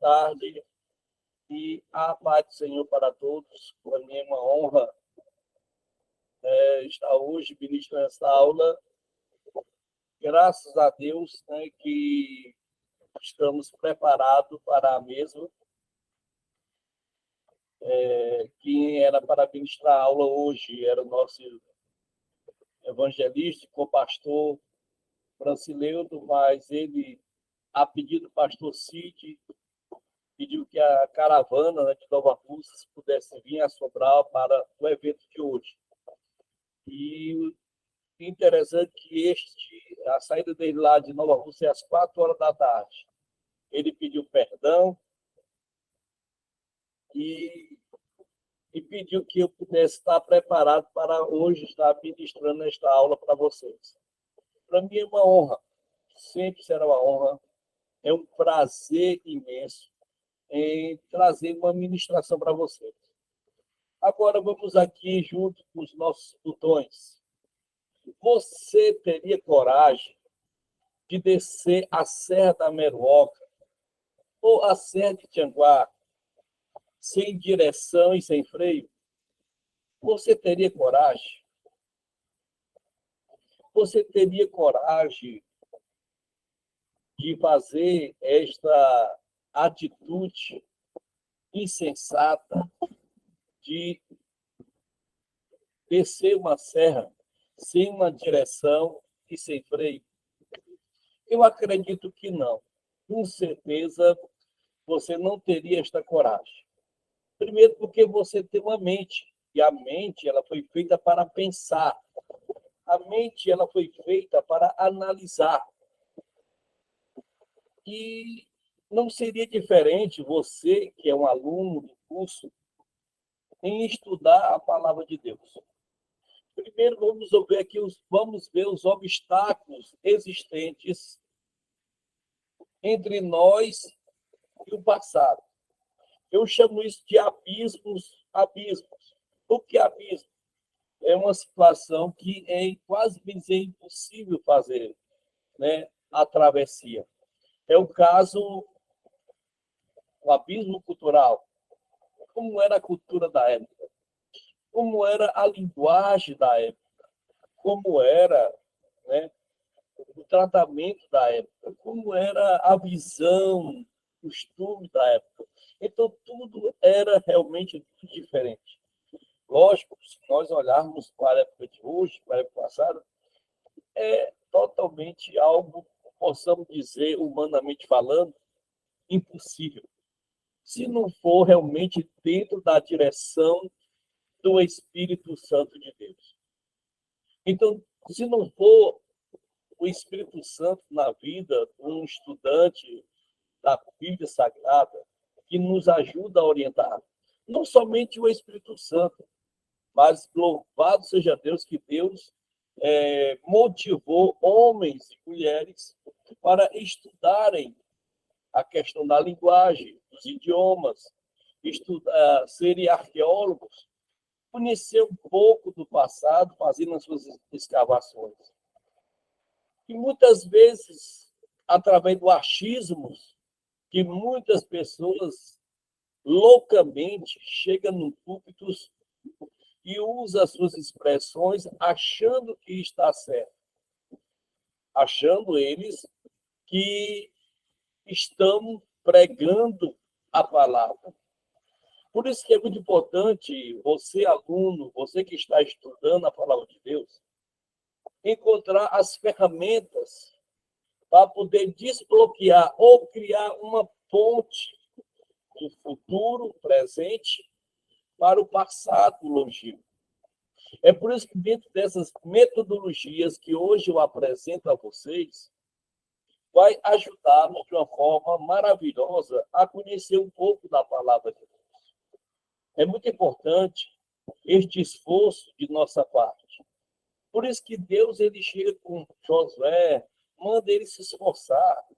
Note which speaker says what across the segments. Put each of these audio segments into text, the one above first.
Speaker 1: tarde e a paz do Senhor para todos. Para mim é uma honra estar hoje ministrando essa aula. Graças a Deus, né, que estamos preparados para a mesma. Quem era para ministrar a aula hoje era o nosso evangelista, co-pastor Francileudo, mas ele, a pedido do pastor Cid, pediu que a caravana, né, de Nova Russas pudesse vir a Sobral para o evento de hoje. E interessante que a saída dele lá de Nova Russas é às 4 horas da tarde. Ele pediu perdão e pediu que eu pudesse estar preparado para hoje estar ministrando esta aula para vocês. Para mim é uma honra, sempre será uma honra, é um prazer imenso em trazer uma ministração para vocês. Agora vamos aqui junto com os nossos botões. Você teria coragem de descer a Serra da Meruoca ou a Serra de Tianguá sem direção e sem freio? Você teria coragem? Você teria coragem de fazer esta atitude insensata de descer uma serra sem uma direção e sem freio? Eu acredito que não. Com certeza, você não teria esta coragem. Primeiro, porque você tem uma mente, e a mente ela foi feita para pensar. A mente ela foi feita para analisar. E não seria diferente você, que é um aluno do curso, em estudar a palavra de Deus. Primeiro, vamos ver os obstáculos existentes entre nós e o passado. Eu chamo isso de abismos. O que é abismo? É uma situação que é quase bem dizer impossível fazer, né, a travessia. É o caso do abismo cultural. Como era a cultura da época? Como era a linguagem da época? Como era, né, o tratamento da época? Como era a visão, o costume da época? Então, tudo era realmente diferente. Lógico, se nós olharmos para a época de hoje, para a época passada, é totalmente algo, possamos dizer, humanamente falando, impossível. Se não for realmente dentro da direção do Espírito Santo de Deus. Então, se não for o Espírito Santo na vida de um estudante da Bíblia Sagrada, que nos ajuda a orientar, não somente o Espírito Santo, mas louvado seja Deus que Deus motivou homens e mulheres para estudarem a questão da linguagem, dos idiomas, serem arqueólogos, conhecer um pouco do passado, fazendo as suas escavações. E muitas vezes, através do achismo, que muitas pessoas loucamente chegam no púlpito e usa as suas expressões achando que está certo, achando eles que estão pregando a palavra. Por isso que é muito importante você, aluno, você que está estudando a palavra de Deus, encontrar as ferramentas para poder desbloquear ou criar uma ponte do futuro, presente, para o passado longínquo. É por isso que dentro dessas metodologias que hoje eu apresento a vocês, vai ajudar-nos de uma forma maravilhosa a conhecer um pouco da palavra de Deus. É muito importante este esforço de nossa parte. Por isso que Deus ele chega com Josué, manda ele se esforçar.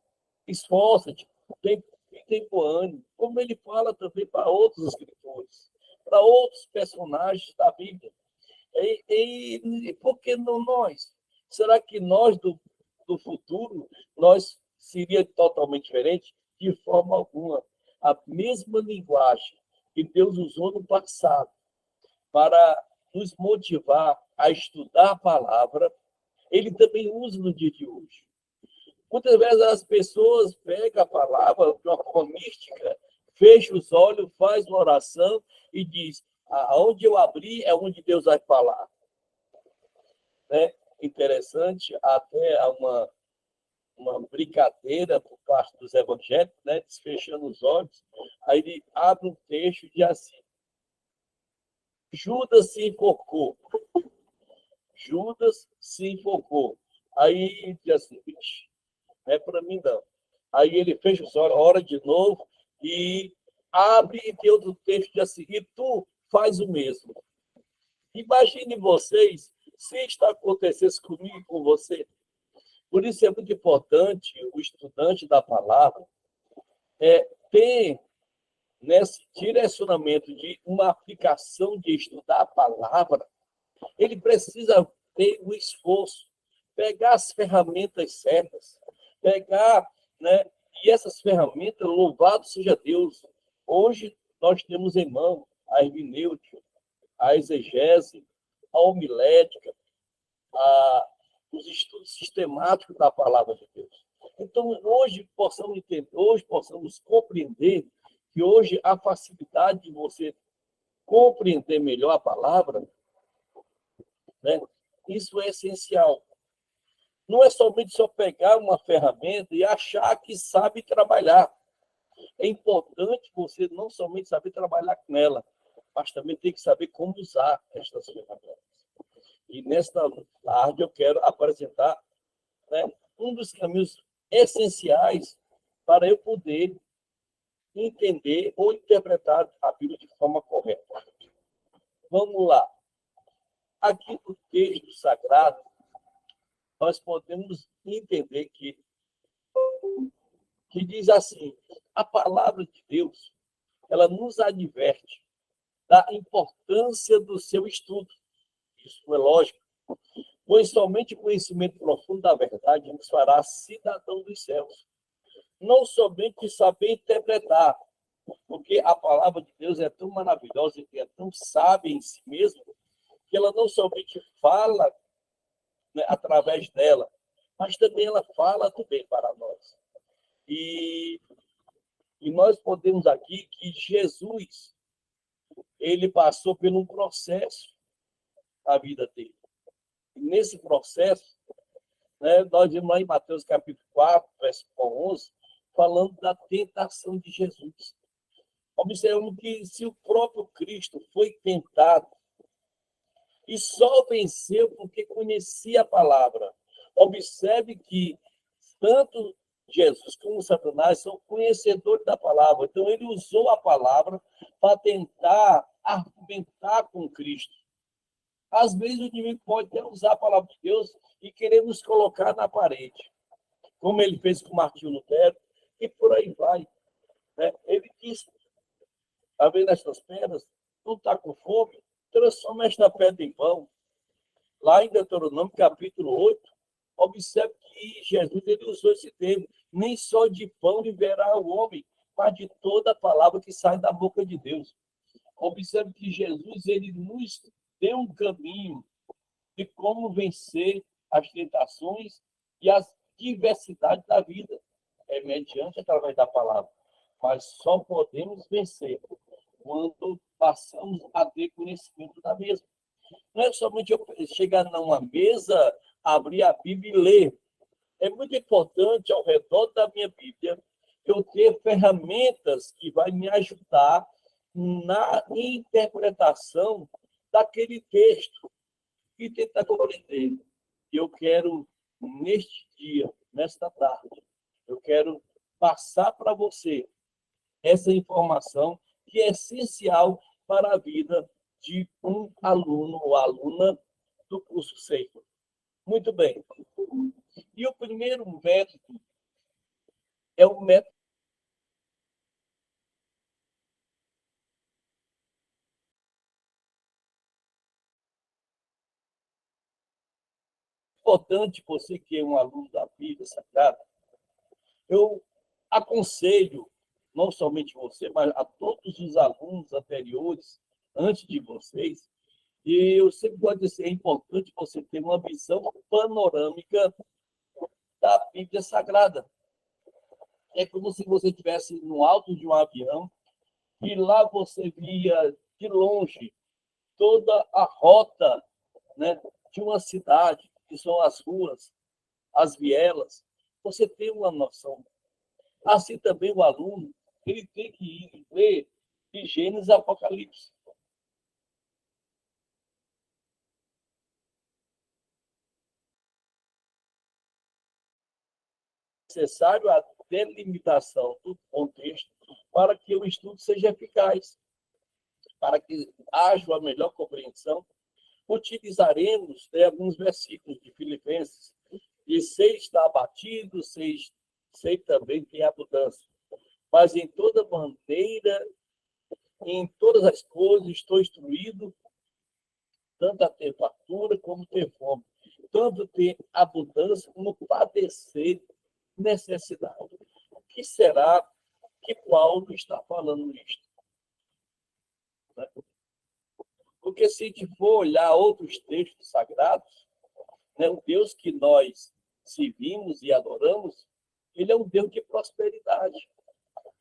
Speaker 1: Esforça-te, tem ânimo. Como ele fala também para outros escritores, para outros personagens da Bíblia. E por que não nós? Será que nós do futuro, nós seria totalmente diferente? De forma alguma. a mesma linguagem que Deus usou no passado para nos motivar a estudar a palavra, ele também usa no dia de hoje. Muitas vezes as pessoas pegam a palavra de uma forma mística, fecha os olhos, faz uma oração e diz: aonde eu abrir é onde Deus vai falar. Né? Interessante, até uma brincadeira por parte dos evangélicos, né? Desfechando os olhos, aí ele abre um texto e diz assim: Judas se enforcou. Judas se enforcou. Aí diz assim: não é para mim, não. Aí ele fecha os olhos, ora de novo e abre e tem outro texto de assim: e tu faz o mesmo. Imagine vocês se está acontecendo comigo e com você. Por isso é muito importante o estudante da palavra ter nesse direcionamento de uma aplicação de estudar a palavra, ele precisa ter o esforço, pegar as ferramentas certas, pegar, né? E essas ferramentas, louvado seja Deus. Hoje nós temos em mão a hermenêutica, a exegese, a homilética, os estudos sistemáticos da palavra de Deus. Então, hoje possamos entender, hoje possamos compreender que hoje a facilidade de você compreender melhor a palavra, né? Isso é essencial. Não é somente só pegar uma ferramenta e achar que sabe trabalhar. É importante você não somente saber trabalhar com ela, mas também tem que saber como usar estas ferramentas. E nesta tarde eu quero apresentar, né, um dos caminhos essenciais para eu poder entender ou interpretar a Bíblia de forma correta. Vamos lá. Aqui no texto sagrado, nós podemos entender que diz assim: a palavra de Deus, ela nos adverte da importância do seu estudo. Isso é lógico, pois somente o conhecimento profundo da verdade nos fará cidadão dos céus. Não somente saber interpretar, porque a palavra de Deus é tão maravilhosa e é tão sábia em si mesma, que ela não somente fala, né, através dela, mas também ela fala também para nós. E nós podemos aqui que Jesus, ele passou por um processo na vida dele. E nesse processo, né, nós vimos lá em Mateus capítulo 4, verso 11, falando da tentação de Jesus. Observamos que se o próprio Cristo foi tentado e só venceu porque conhecia a palavra. Observe que tanto Jesus como Satanás são conhecedores da palavra. Então, ele usou a palavra para tentar argumentar com Cristo. Às vezes, o inimigo pode até usar a palavra de Deus e querer nos colocar na parede, como ele fez com Martinho Lutero, e por aí vai. Né? Ele disse: está vendo estas pedras? Tu está com fome? Transforma esta pedra em pão. Lá em Deuteronômio, capítulo 8, observe que Jesus ele usou esse termo: nem só de pão viverá o homem, mas de toda a palavra que sai da boca de Deus. Observe que Jesus ele nos deu um caminho de como vencer as tentações e as diversidades da vida. É mediante através da palavra. Mas só podemos vencer quando passamos a ter conhecimento da mesma. Não é somente eu chegar numa mesa, abrir a Bíblia e ler. É muito importante, ao redor da minha Bíblia, eu ter ferramentas que vai me ajudar na interpretação daquele texto e tentar compreender. Eu quero, neste dia, nesta tarde, eu quero passar para você essa informação que é essencial para a vida de um aluno ou aluna do curso Seifa. Muito bem. E o primeiro método é o método importante, você que é um aluno da Bíblia Sagrada, eu aconselho não somente você, mas a todos os alunos anteriores, antes de vocês. E eu sempre gosto de dizer, é importante você ter uma visão panorâmica da Bíblia Sagrada. É como se você estivesse no alto de um avião e lá você via de longe toda a rota, né, de uma cidade, que são as ruas, as vielas. Você tem uma noção. Assim também o aluno, ele tem que ir ler de Gênesis a Apocalipse. É necessário a delimitação do contexto para que o estudo seja eficaz, para que haja uma melhor compreensão. Utilizaremos, né, alguns versículos de Filipenses, e sei estar abatido, sei também que há mudança. Mas em toda maneira, em todas as coisas, estou instruído, tanto a ter fartura como ter fome, tanto ter abundância como padecer necessidade. O que será que Paulo está falando nisto? Porque se a gente for olhar outros textos sagrados, né, o Deus que nós servimos e adoramos, ele é um Deus de prosperidade.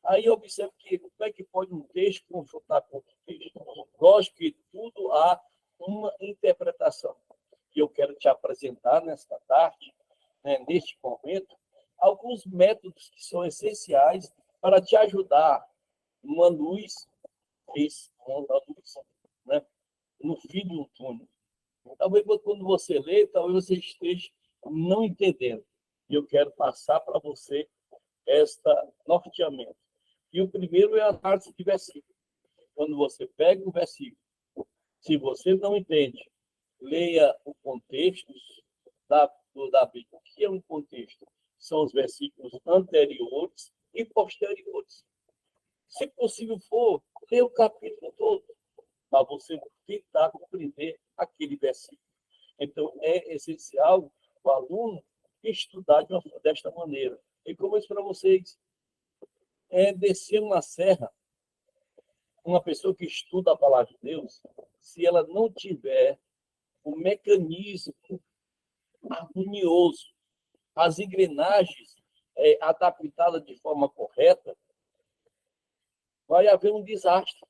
Speaker 1: Aí observe que como é que pode um texto confrontar com outro texto? Lógico que tudo há uma interpretação. E eu quero te apresentar nesta tarde, né, neste momento, alguns métodos que são essenciais para te ajudar uma luz, uma luz, né, no fim de um túnel. Talvez quando você lê, talvez você esteja não entendendo. E eu quero passar para você esta norteamento. E o primeiro é a análise de versículo. Quando você pega o versículo, se você não entende, leia o contexto da Bíblia. O que é um contexto? São os versículos anteriores e posteriores. Se possível for, leia o capítulo todo, para você tentar compreender aquele versículo. Então, é essencial o aluno estudar desta maneira. E como eu disse para vocês, é descer uma serra, uma pessoa que estuda a palavra de Deus, se ela não tiver o mecanismo harmonioso, as engrenagens adaptadas de forma correta, vai haver um desastre.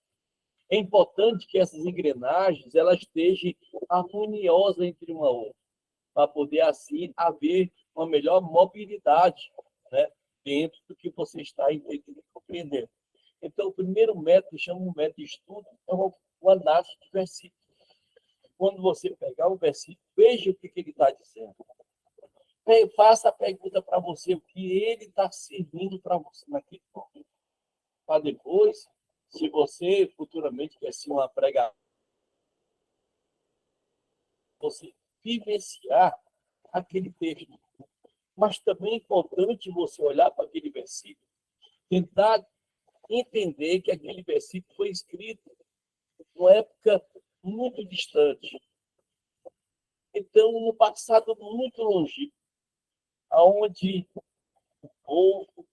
Speaker 1: É importante que essas engrenagens elas estejam harmoniosas entre uma outra, para poder, assim, haver uma melhor mobilidade, né, dentro do que você está entendendo e compreendendo. Então, o primeiro método, chama um método de estudo, é o análise de versículo. Quando você pegar o versículo, veja o que ele está dizendo. Faça a pergunta para você, o que ele está servindo para você naquele momento. Para depois, se você futuramente quer ser uma pregadora, você vivenciar aquele texto. Mas também é importante você olhar para aquele versículo, tentar entender que aquele versículo foi escrito numa época muito distante. Então, no passado muito longe, onde o povo,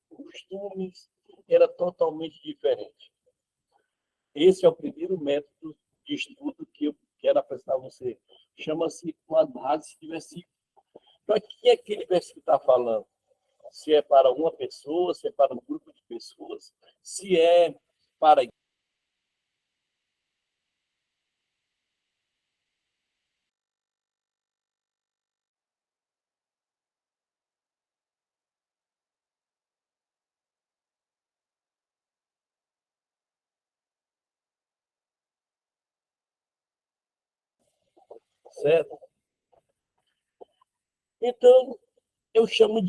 Speaker 1: costumes, era totalmente diferente. Esse é o primeiro método de estudo que eu quero apresentar a você. Chama-se uma análise de versículo. Para que aquele versículo está falando? Se é para uma pessoa, se é para um grupo de pessoas, se é para... Certo? Então, eu chamo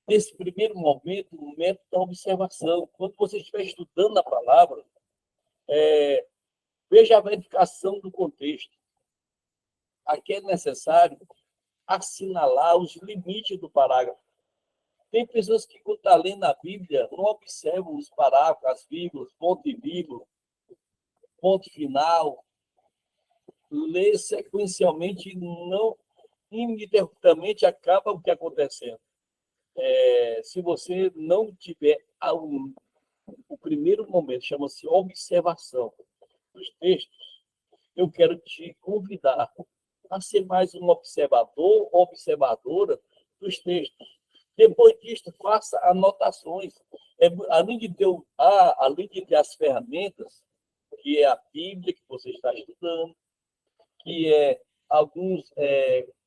Speaker 1: desse primeiro momento, o método da observação. Quando você estiver estudando a palavra, veja a verificação do contexto. Aqui é necessário assinalar os limites do parágrafo. Tem pessoas que, quando estão lendo a Bíblia, não observam os parágrafos, as vírgulas, ponto e vírgula, ponto final, lê sequencialmente e não ininterruptamente acaba o que está acontecendo. Se você não tiver o primeiro momento, chama-se observação dos textos, eu quero te convidar a ser mais um observador, observadora dos textos. Depois disso, faça anotações. Além de ter as ferramentas, que é a Bíblia que você está estudando, que é alguns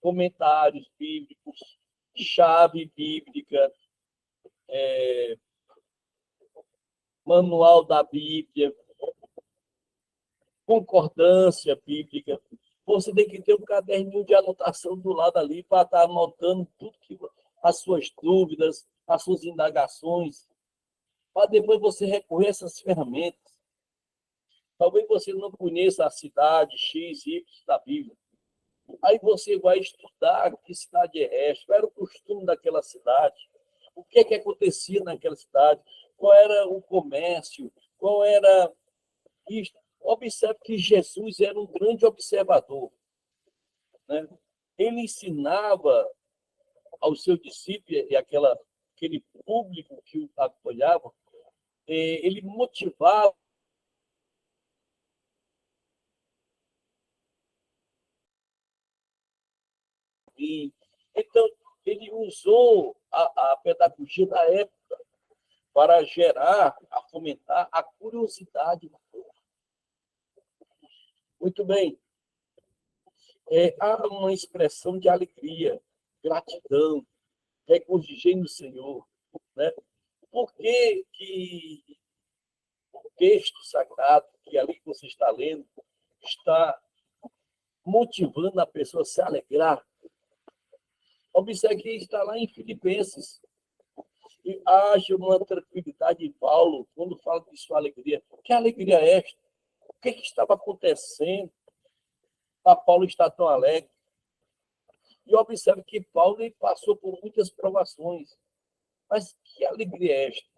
Speaker 1: comentários bíblicos, chave bíblica, manual da Bíblia, concordância bíblica. Você tem que ter um caderninho de anotação do lado ali para estar anotando tudo as suas dúvidas, as suas indagações, para depois você recorrer a essas ferramentas. Talvez você não conheça a cidade X, Y da Bíblia. Aí você vai estudar que cidade é esta, qual era o costume daquela cidade, o que acontecia naquela cidade, qual era o comércio, qual era isto. Observe que Jesus era um grande observador, né? Ele ensinava aos seus discípulos e aquele público que o acompanhava, ele motivava. Então, ele usou a pedagogia da época para fomentar a curiosidade do povo. Muito bem. Há uma expressão de alegria, gratidão, regozijei no Senhor, né? Por que o texto sagrado que ali você está lendo está motivando a pessoa a se alegrar? Observe que está lá em Filipenses. E haja uma tranquilidade em Paulo quando fala de sua alegria. Que alegria é esta? O que estava acontecendo para Paulo estar tão alegre? E observe que Paulo passou por muitas provações. Mas que alegria é esta?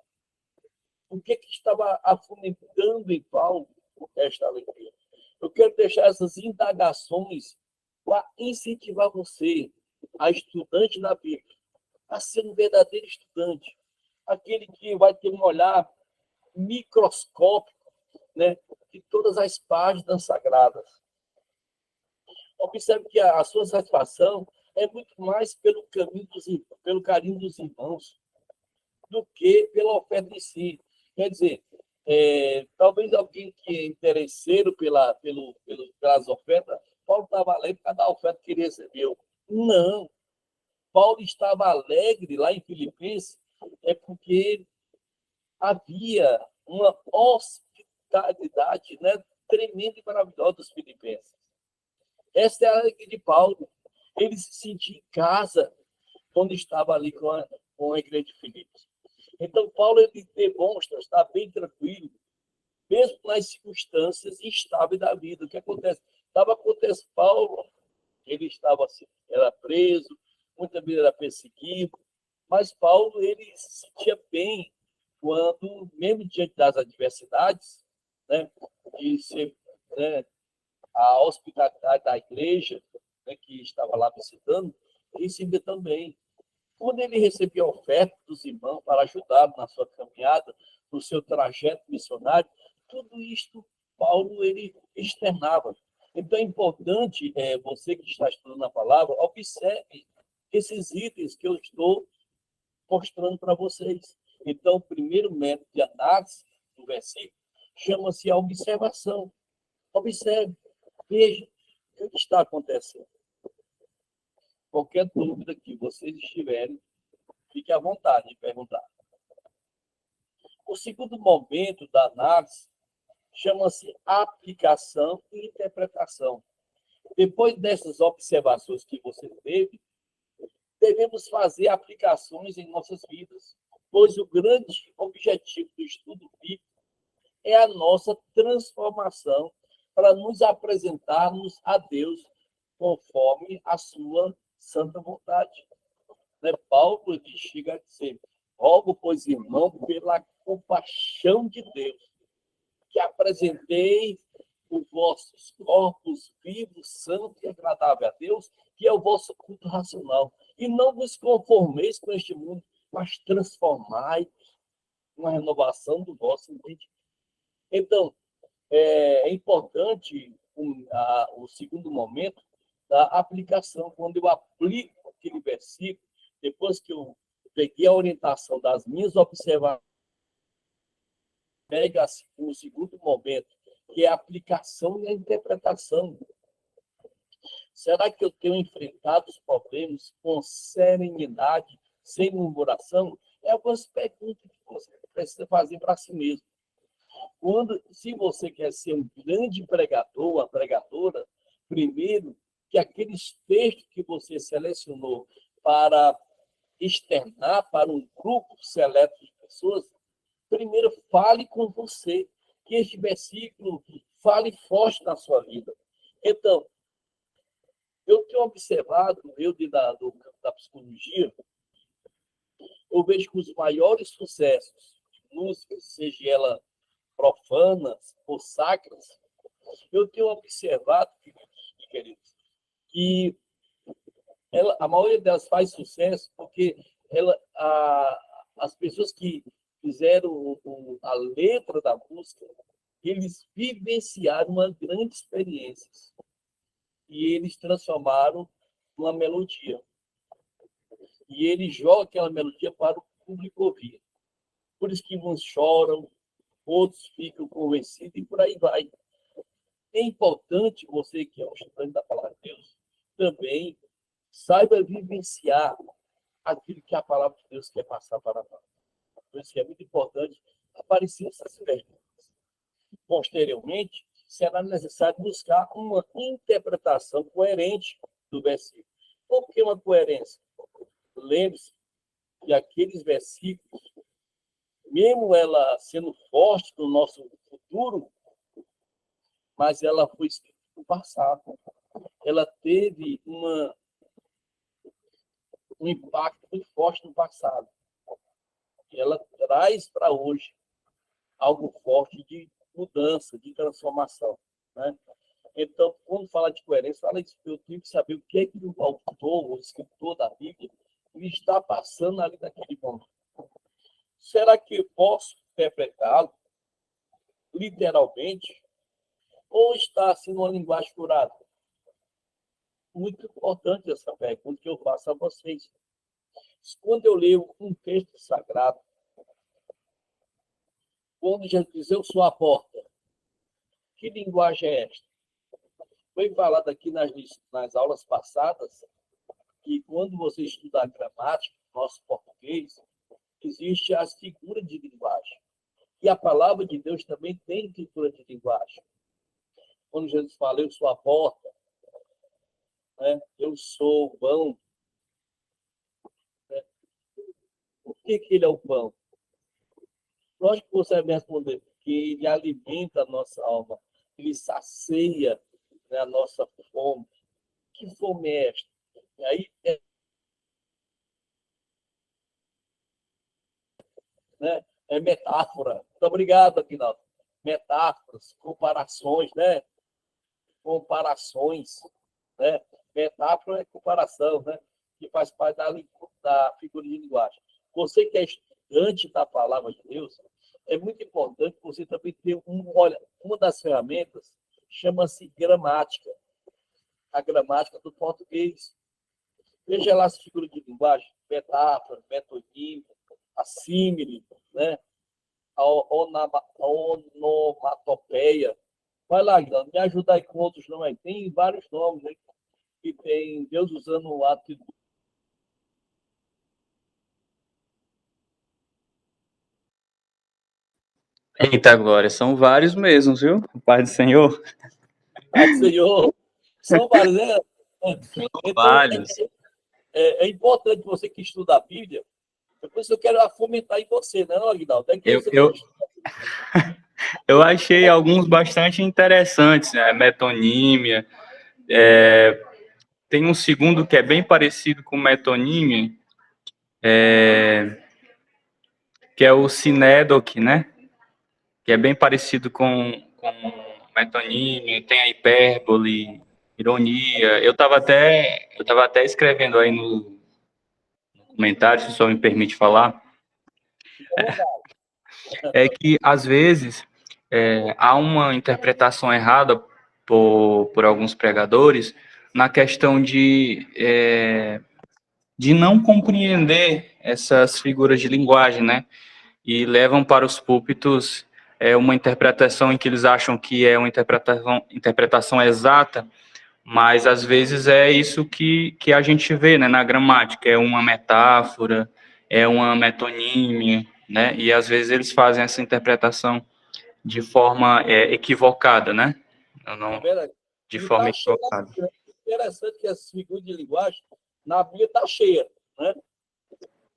Speaker 1: O que estava afomentando em Paulo esta alegria? Eu quero deixar essas indagações para incentivar você, a estudante da Bíblia, a ser um verdadeiro estudante. Aquele que vai ter um olhar microscópico, né, de todas as páginas sagradas. Observe que a sua satisfação é muito mais pelo carinho dos irmãos do que pela oferta em si. Quer dizer, talvez alguém que é interesseiro pelas ofertas, Paulo estava alegre por causa da oferta que ele recebeu. Não. Paulo estava alegre lá em Filipenses porque havia uma hospitalidade, né, tremenda e maravilhosa dos filipenses. Essa é a alegria de Paulo. Ele se sentia em casa quando estava ali com a igreja de Filipos. Então, Paulo ele demonstra estar bem tranquilo, mesmo nas circunstâncias instáveis da vida. O que acontece? Paulo, ele era preso, muitas vezes era perseguido, mas Paulo ele se sentia bem quando, mesmo diante das adversidades, né, de ser, né, a hospitalidade da igreja, né, que estava lá visitando, ele se via também. Quando ele recebia a oferta dos irmãos para ajudá-lo na sua caminhada, no seu trajeto missionário, tudo isto Paulo ele externava. Então é importante, você que está estudando a palavra, observe esses itens que eu estou mostrando para vocês. Então, o primeiro método de análise do versículo chama-se a observação. Observe, veja o que está acontecendo. Qualquer dúvida que vocês tiverem, fique à vontade de perguntar. O segundo momento da análise chama-se aplicação e interpretação. Depois dessas observações que você teve, devemos fazer aplicações em nossas vidas, pois o grande objetivo do estudo bíblico é a nossa transformação para nos apresentarmos a Deus conforme a sua santa vontade. Né? Paulo chega a dizer: rogo, pois, irmão, pela compaixão de Deus, que apresentei os vossos corpos vivos, santos e agradável a Deus, que é o vosso culto racional. E não vos conformeis com este mundo, mas transformai uma renovação do vosso entendimento. Então, é importante o segundo momento da aplicação. Quando eu aplico aquele versículo, depois que eu peguei a orientação das minhas observações, pega o segundo momento, que é a aplicação e a interpretação. Será que eu tenho enfrentado os problemas com serenidade, sem murmuração? É algumas perguntas que você precisa fazer para si mesmo. Se você quer ser um grande pregador, uma pregadora, primeiro, que aqueles textos que você selecionou para externar para um grupo seleto de pessoas, primeiro fale com você, que este versículo fale forte na sua vida. Então, eu tenho observado, da psicologia, eu vejo que os maiores sucessos de músicas, seja ela profanas ou sacras, eu tenho observado, queridos, que a maioria delas faz sucesso porque as pessoas que fizeram a letra da música, eles vivenciaram uma grande experiência e eles transformaram numa melodia. E eles jogam aquela melodia para o público ouvir. Por isso que uns choram, outros ficam convencidos e por aí vai. É importante você, que é um estudante da palavra de Deus, também saiba vivenciar aquilo que a palavra de Deus quer passar para nós. Por isso que é muito importante aparecer essas perguntas. Posteriormente, será necessário buscar uma interpretação coerente do versículo. Por que uma coerência? Lembre-se que aqueles versículos, mesmo ela sendo forte no nosso futuro, mas ela foi escrita no passado. Ela teve um impacto muito forte no passado. E ela traz para hoje algo forte de mudança, de transformação. Né? Então, quando fala de coerência, eu tenho que saber o que é que o autor, o escritor da Bíblia, ele está passando ali naquele momento. Será que eu posso interpretá-lo literalmente ou está assim numa linguagem curada? Muito importante essa pergunta que eu faço a vocês. Quando eu leio um texto sagrado, quando Jesus diz, eu sou a porta, que linguagem é esta? Foi falado aqui nas aulas passadas que quando você estuda a gramática, nosso português, existe as figuras de linguagem. E a palavra de Deus também tem figura de linguagem. Quando Jesus fala, eu sou a porta, né? Eu sou o pão. Né? Por que ele é o pão? Lógico que você vai me responder, porque ele alimenta a nossa alma, ele sacia, né, a nossa fome. Que fome é esta? E aí, né, é metáfora. Muito obrigado, Aguinaldo. Metáforas, comparações, né? Comparações, né? Metáfora é comparação, né? Que faz parte da figura de linguagem. Você que é estudante da palavra de Deus, é muito importante você também ter uma das ferramentas chama-se gramática, a gramática do português. Veja lá as figuras de linguagem, metáfora, metonímia, a símile, né? A onomatopeia. Vai lá, Guilherme, me ajuda aí com outros nomes. Tem vários nomes, né? Que tem Deus usando o ato.
Speaker 2: Eita, Glória, são vários mesmo, viu? Pai do Senhor.
Speaker 1: Ah, Senhor, são vários, né? Então,
Speaker 2: Vários.
Speaker 1: é importante você que estuda a Bíblia, depois eu quero fomentar em você, né, Aguinaldo? É que
Speaker 2: Eu,
Speaker 1: você
Speaker 2: eu, eu achei alguns bastante interessantes, né? Metonímia. Tem um segundo que é bem parecido com metonímia, que é o sinédoque, né? Que é bem parecido com metonímia, tem a hipérbole, ironia. Eu estava até escrevendo aí no comentário, se o senhor me permite falar, é que, às vezes, há uma interpretação errada por alguns pregadores na questão de não compreender essas figuras de linguagem, né? E levam para os púlpitos uma interpretação em que eles acham que é uma interpretação exata, mas às vezes é isso que a gente vê, né, na gramática, é uma metáfora, é uma metonímia, né? E às vezes eles fazem essa interpretação de forma equivocada, né?
Speaker 1: É
Speaker 2: Não,
Speaker 1: verdade.
Speaker 2: de
Speaker 1: E
Speaker 2: forma
Speaker 1: está cheio.
Speaker 2: equivocada.
Speaker 1: Interessante que as figuras de linguagem na Bíblia está cheia, né?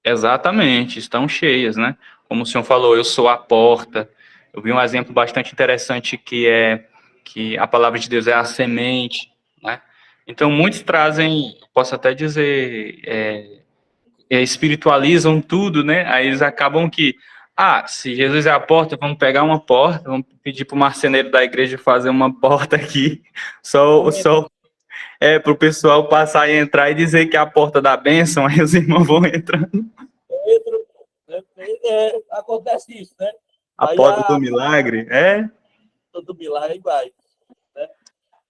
Speaker 2: Exatamente, estão cheias, né? Como o senhor falou, eu sou a porta. Eu vi um exemplo bastante interessante que a palavra de Deus é a semente, né? Então, muitos trazem, posso até dizer, espiritualizam tudo, né? Aí eles acabam que, se Jesus é a porta, vamos pegar uma porta, vamos pedir para o marceneiro da igreja fazer uma porta aqui, só para o pessoal passar e entrar e dizer que é a porta da bênção, aí os irmãos vão entrando.
Speaker 1: Pedro, né? Acontece isso, né?
Speaker 2: A
Speaker 1: Aí
Speaker 2: porta do
Speaker 1: a
Speaker 2: milagre,
Speaker 1: do milagre vai, né?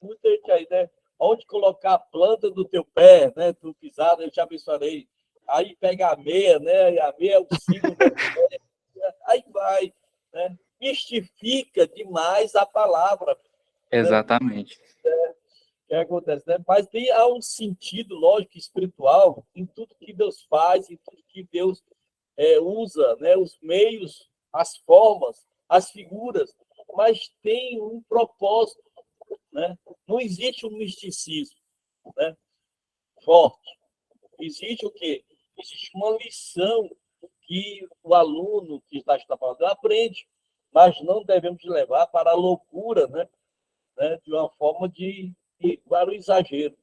Speaker 1: Muita gente aí, né? Onde colocar a planta do teu pé, né? Tu pisar, eu te abençoarei. Aí pega a meia, né? E a meia é o símbolo da fé. Aí vai, né? Mistifica demais a palavra, né?
Speaker 2: exatamente.
Speaker 1: O que acontece, né? Mas há um sentido lógico espiritual em tudo que Deus faz, em tudo que Deus usa, né? Os meios, as formas, as figuras, mas tem um propósito, né? Não existe um misticismo, né? Forte. Existe o quê? Existe uma lição que o aluno que está estudando aprende, mas não devemos levar para a loucura, né? De uma forma de para o exagero.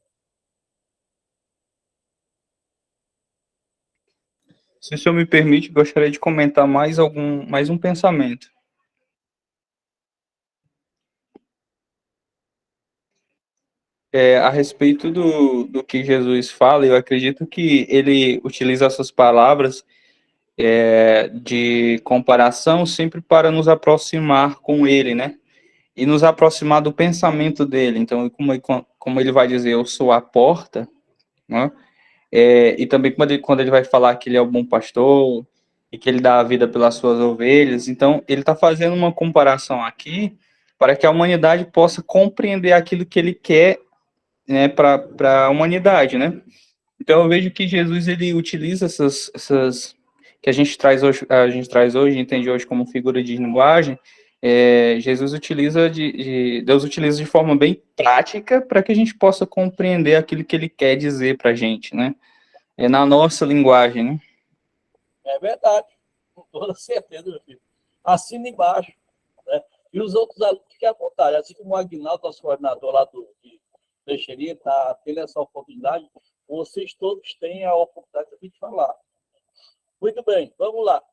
Speaker 2: Se o senhor me permite, gostaria de comentar mais um pensamento. A respeito do que Jesus fala, eu acredito que ele utiliza essas palavras de comparação sempre para nos aproximar com ele, né? E nos aproximar do pensamento dele. Então, como ele vai dizer, eu sou a porta, né? E também quando ele vai falar que ele é o bom pastor e que ele dá a vida pelas suas ovelhas, então ele está fazendo uma comparação aqui para que a humanidade possa compreender aquilo que ele quer, né, para a humanidade, né? Então eu vejo que Jesus ele utiliza essas que a gente traz hoje, entende hoje como figura de linguagem. Jesus utiliza Deus utiliza de forma bem prática para que a gente possa compreender aquilo que ele quer dizer para a gente, né? É na nossa linguagem, né?
Speaker 1: É verdade, com toda certeza, meu filho. Assina embaixo. Né? E os outros alunos fiquem à vontade. Assim como o Aguinaldo, nosso coordenador lá de Teixeirinha, está tendo essa oportunidade, vocês todos têm a oportunidade de falar. Muito bem, vamos lá.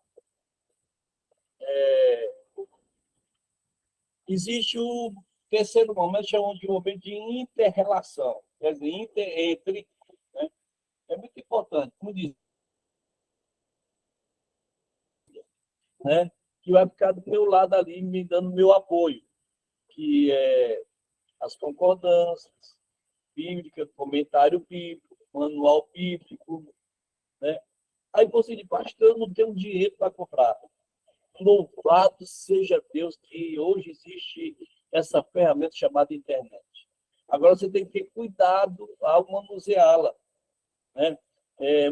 Speaker 1: Existe o terceiro momento, chamamos de momento de inter-relação. Quer dizer, entre. Né? É muito importante, como diz, né? Que vai ficar do meu lado ali, me dando meu apoio, que é as concordâncias bíblicas, comentário bíblico, manual bíblico, né? Aí você diz, pastor, eu não tenho dinheiro para comprar. Louvado seja Deus que hoje existe essa ferramenta chamada internet. Agora você tem que ter cuidado ao manuseá-la, né?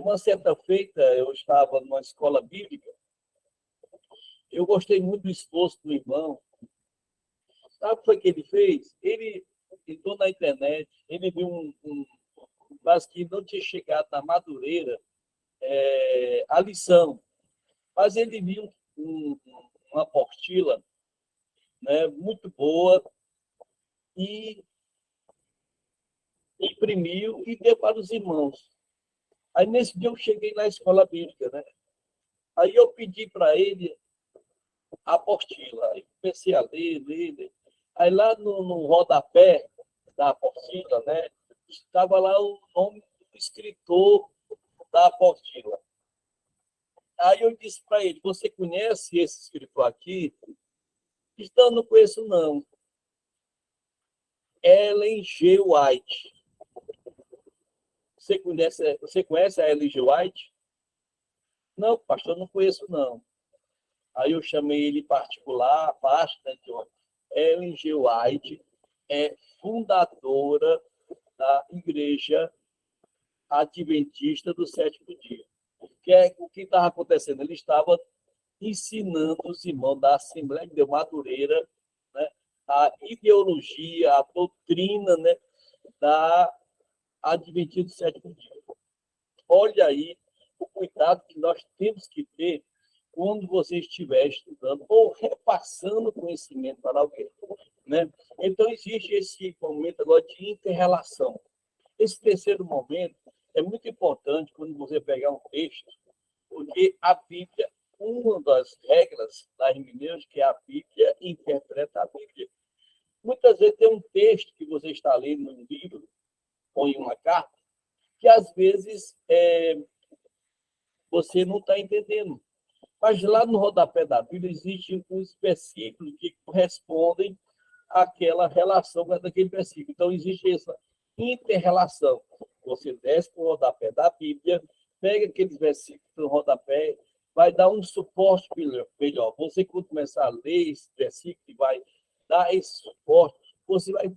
Speaker 1: Uma certa feita, eu estava numa escola bíblica, eu gostei muito do esforço do irmão. Sabe o que foi que ele fez? Ele entrou na internet, ele viu mas que não tinha chegado na Madureira a lição, mas ele viu uma apostila, né, muito boa e imprimiu e deu para os irmãos. Aí, nesse dia, eu cheguei na escola bíblica, né? Aí eu pedi para ele a apostila. Aí comecei a ler. Aí lá no rodapé da apostila, né, estava lá o nome do escritor da apostila. Aí eu disse para ele, você conhece esse escritor aqui? Ele disse, não, não conheço não. Ellen G. White. Você conhece a Ellen G. White? Não, pastor, não conheço não. Aí eu chamei ele em particular, a parte, né, de Ellen G. White é fundadora da Igreja Adventista do Sétimo Dia. Que é o que estava acontecendo? Ele estava ensinando os irmãos da Assembleia de Madureira, né, a ideologia, a doutrina, né, da Adventista do Sétimo Dia. Olha aí o cuidado que nós temos que ter quando você estiver estudando ou repassando conhecimento para alguém, né? Então, existe esse momento agora de inter-relação. Esse terceiro momento é muito importante quando você pegar um texto, porque a Bíblia, uma das regras da hermenêutica é a Bíblia interpreta a Bíblia. Muitas vezes tem um texto que você está lendo em um livro ou em uma carta, que às vezes você não está entendendo. Mas lá no rodapé da Bíblia existem os versículos que correspondem àquela relação daquele versículo. Então, existe essa inter-relação. Você desce para o rodapé da Bíblia, pega aqueles versículos no rodapé, vai dar um suporte melhor. Você, quando começar a ler esse versículo e vai dar esse suporte, você vai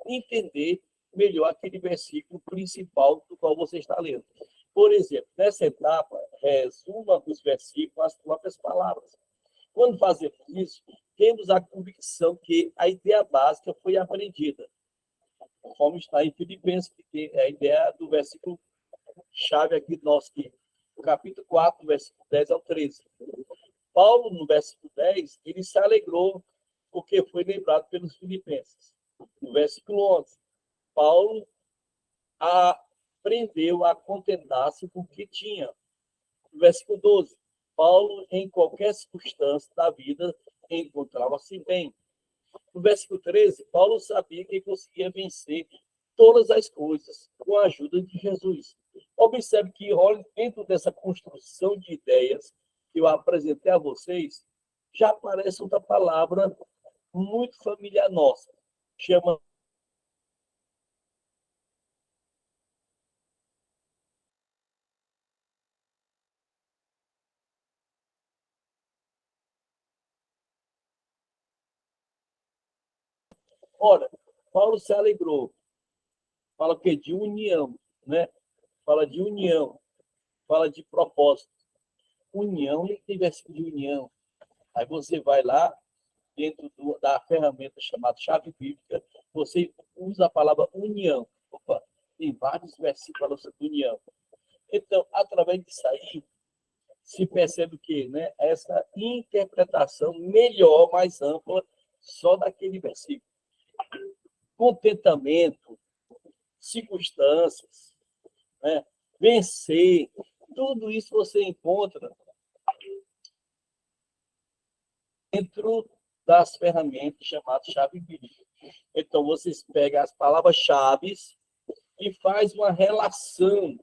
Speaker 1: entender melhor aquele versículo principal do qual você está lendo. Por exemplo, nessa etapa, resuma os versículos as próprias palavras. Quando fazemos isso, temos a convicção que a ideia básica foi aprendida, conforme está em Filipenses, que tem a ideia do versículo chave aqui nosso, que o capítulo 4, versículo 10 ao 13. Paulo, no versículo 10, ele se alegrou porque foi lembrado pelos filipenses. No versículo 11, Paulo aprendeu a contentar-se com o que tinha. No versículo 12, Paulo, em qualquer circunstância da vida, encontrava-se bem. No versículo 13, Paulo sabia que conseguia vencer todas as coisas com a ajuda de Jesus. Observe que, olha, dentro dessa construção de ideias que eu apresentei a vocês, já aparece outra palavra muito familiar nossa, chama ora, Paulo se alegrou. Fala que de união, né? Fala de união, fala de propósito. União, e tem versículo de união. Aí você vai lá, dentro da ferramenta chamada chave bíblica, você usa a palavra união. Opa, tem vários versículos falando sobre união. Então, através disso aí, se percebe o quê? Né? Essa interpretação melhor, mais ampla, só daquele versículo. Contentamento, circunstâncias, né? Vencer, tudo isso você encontra dentro das ferramentas chamadas chave bíblica. Então, vocês pegam as palavras-chave e faz uma relação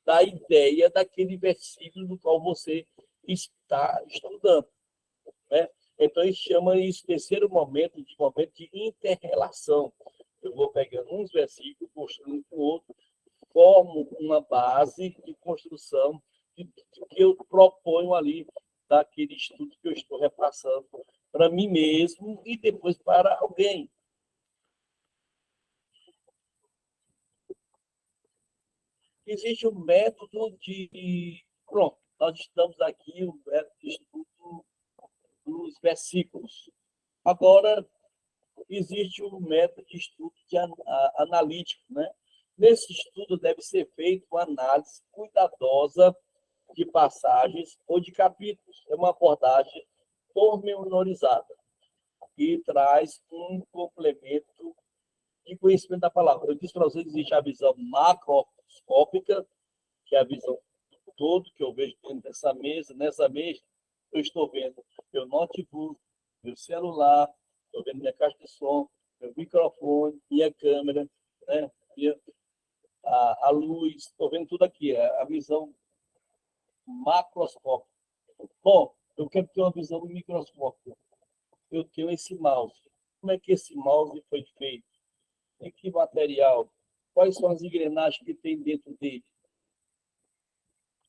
Speaker 1: da ideia daquele versículo do qual você está estudando, né? Então, eles chamam isso terceiro momento de inter-relação. Eu vou pegando uns versículos, construindo com o outro, formo uma base de construção que eu proponho ali daquele estudo que eu estou repassando para mim mesmo e depois para alguém. Existe um método de... Pronto, nós estamos aqui, o método de estudo dos versículos. Agora, existe um método de estudo analítico, né? Nesse estudo deve ser feita uma análise cuidadosa de passagens ou de capítulos. É uma abordagem pormenorizada e traz um complemento de conhecimento da palavra. Eu disse para vocês que existe a visão macroscópica, que é a visão do todo, que eu vejo dentro dessa mesa. Nessa mesa, eu estou vendo meu notebook, meu celular, estou vendo minha caixa de som, meu microfone, minha câmera, né? A luz, estou vendo tudo aqui, a visão macroscópico. Bom, eu quero ter uma visão microscópica. Eu tenho esse mouse. Como é que esse mouse foi feito? Em que material? Quais são as engrenagens que tem dentro dele?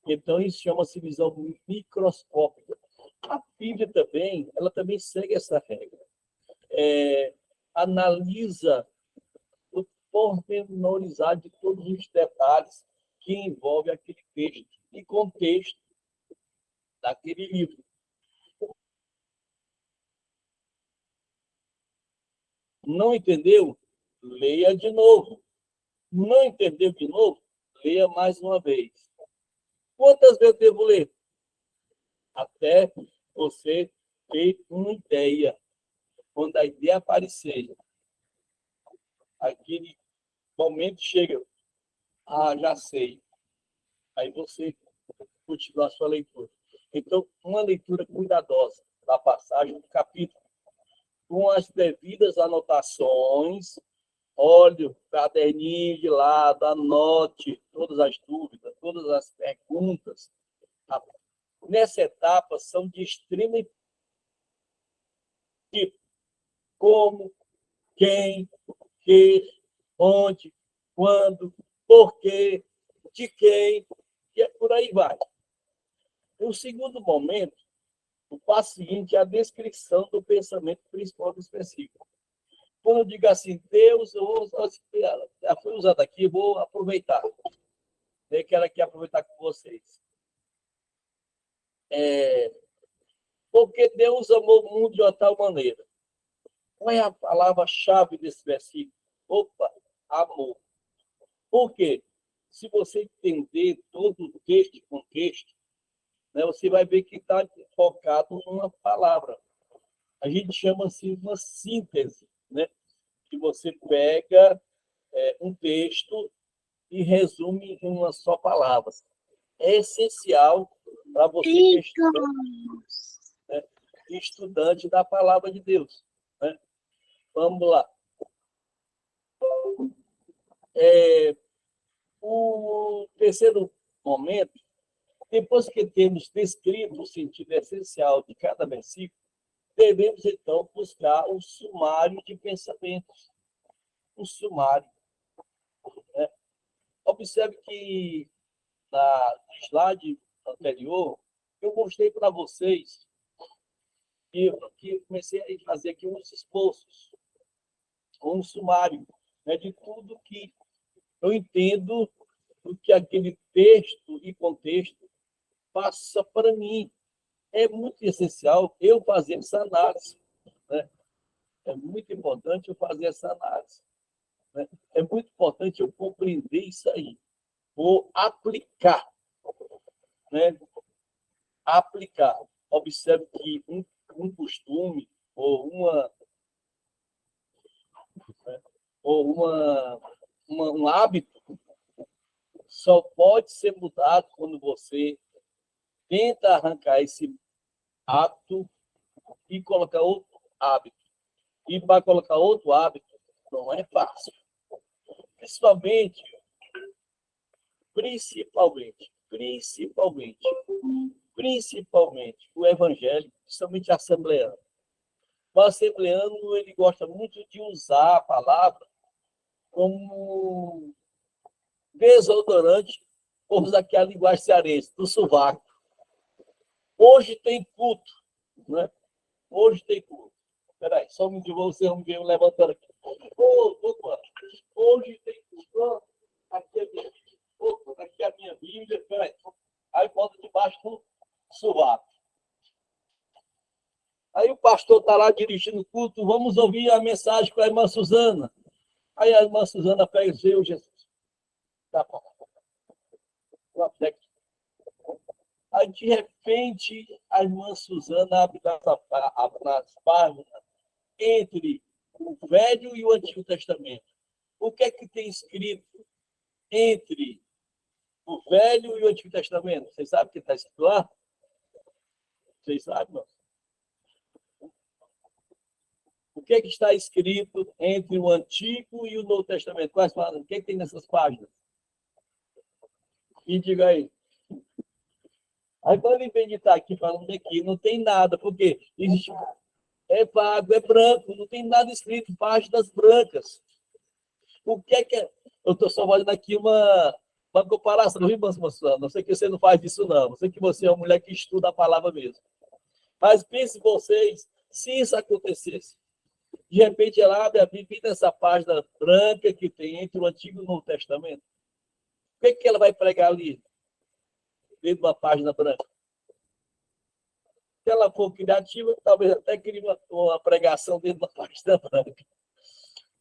Speaker 1: Então, isso chama-se visão microscópica. A Bíblia também, ela também segue essa regra. Analisa o pormenorizar de todos os detalhes que envolvem aquele texto e contexto daquele livro. Não entendeu? Leia de novo. Não entendeu de novo? Leia mais uma vez. Quantas vezes eu devo ler? Até você ter uma ideia. Quando a ideia aparecer, aquele momento chega, já sei. Aí você continua a sua leitura. Então, uma leitura cuidadosa da passagem do capítulo, com as devidas anotações. Olhe o caderninho de lado, anote todas as dúvidas, todas as perguntas. Nessa etapa, são de extrema importância. Como, quem, que, onde, quando, por quê, de quem, e por aí vai. O segundo momento, o passo seguinte é a descrição do pensamento principal do versículo. Quando eu digo assim, Deus, já foi usado aqui, vou aproveitar. Eu quero aqui aproveitar com vocês. Porque Deus amou o mundo de uma tal maneira. Qual é a palavra-chave desse versículo? Opa, amor. Por quê? Se você entender todo o texto e contexto, né, você vai ver que está focado numa palavra. A gente chama assim uma síntese, né? Que você pega um texto e resume em uma só palavra. É essencial para você que é estudante da palavra de Deus. Né? Vamos lá. O terceiro momento, depois que temos descrito o sentido essencial de cada versículo, devemos, então, buscar um sumário de pensamentos. Um sumário. Né? Observe que no slide anterior, eu mostrei para vocês que eu comecei a fazer aqui uns esboços, um sumário, né, de tudo que eu entendo do que aquele texto e contexto passa para mim. É muito essencial eu fazer essa análise. Né? É muito importante eu fazer essa análise. Né? É muito importante eu compreender isso aí. Vou aplicar. Né? Aplicar. Observe que um costume ou um hábito só pode ser mudado quando você tenta arrancar esse hábito e colocar outro hábito. E para colocar outro hábito não é fácil. Principalmente o evangélico, principalmente assembleano. O assembleano, ele gosta muito de usar a palavra como desodorante, vou usar aqui a linguagem cearense, do sovaco. Hoje tem culto, né? Hoje tem culto. Espera aí, só me divulgo, vocês vão ver eu levantando aqui. Hoje tem culto. Aqui a minha Bíblia. Espera aí. Aí bota debaixo do sovaco. Aí o pastor está lá dirigindo o culto, vamos ouvir a mensagem com a irmã Suzana. Aí a irmã Suzana pega e diz, Jesus. Tá bom. Aí, de repente, a irmã Suzana abre nas páginas entre o Velho e o Antigo Testamento. O que é que tem escrito entre o Velho e o Antigo Testamento? Vocês sabem o que está escrito lá? Vocês sabem, não? O que é que está escrito entre o Antigo e o Novo Testamento? Quais palavras? O que é que tem nessas páginas? E diga aí. Aí quando ele vem de estar aqui falando aqui, não tem nada, porque existe, é vago, é branco, não tem nada escrito, páginas brancas. O que é que é? Eu estou só fazendo aqui uma comparação, viu, moça? Não sei que você não faz isso, não. Não sei que você é uma mulher que estuda a palavra mesmo. Mas pense vocês, se isso acontecesse, de repente ela abre a Bíblia nessa página branca que tem entre o Antigo e o Novo Testamento. O que, é que ela vai pregar ali, dentro de uma página branca? Se ela for criativa, talvez até crie uma pregação dentro de uma página branca.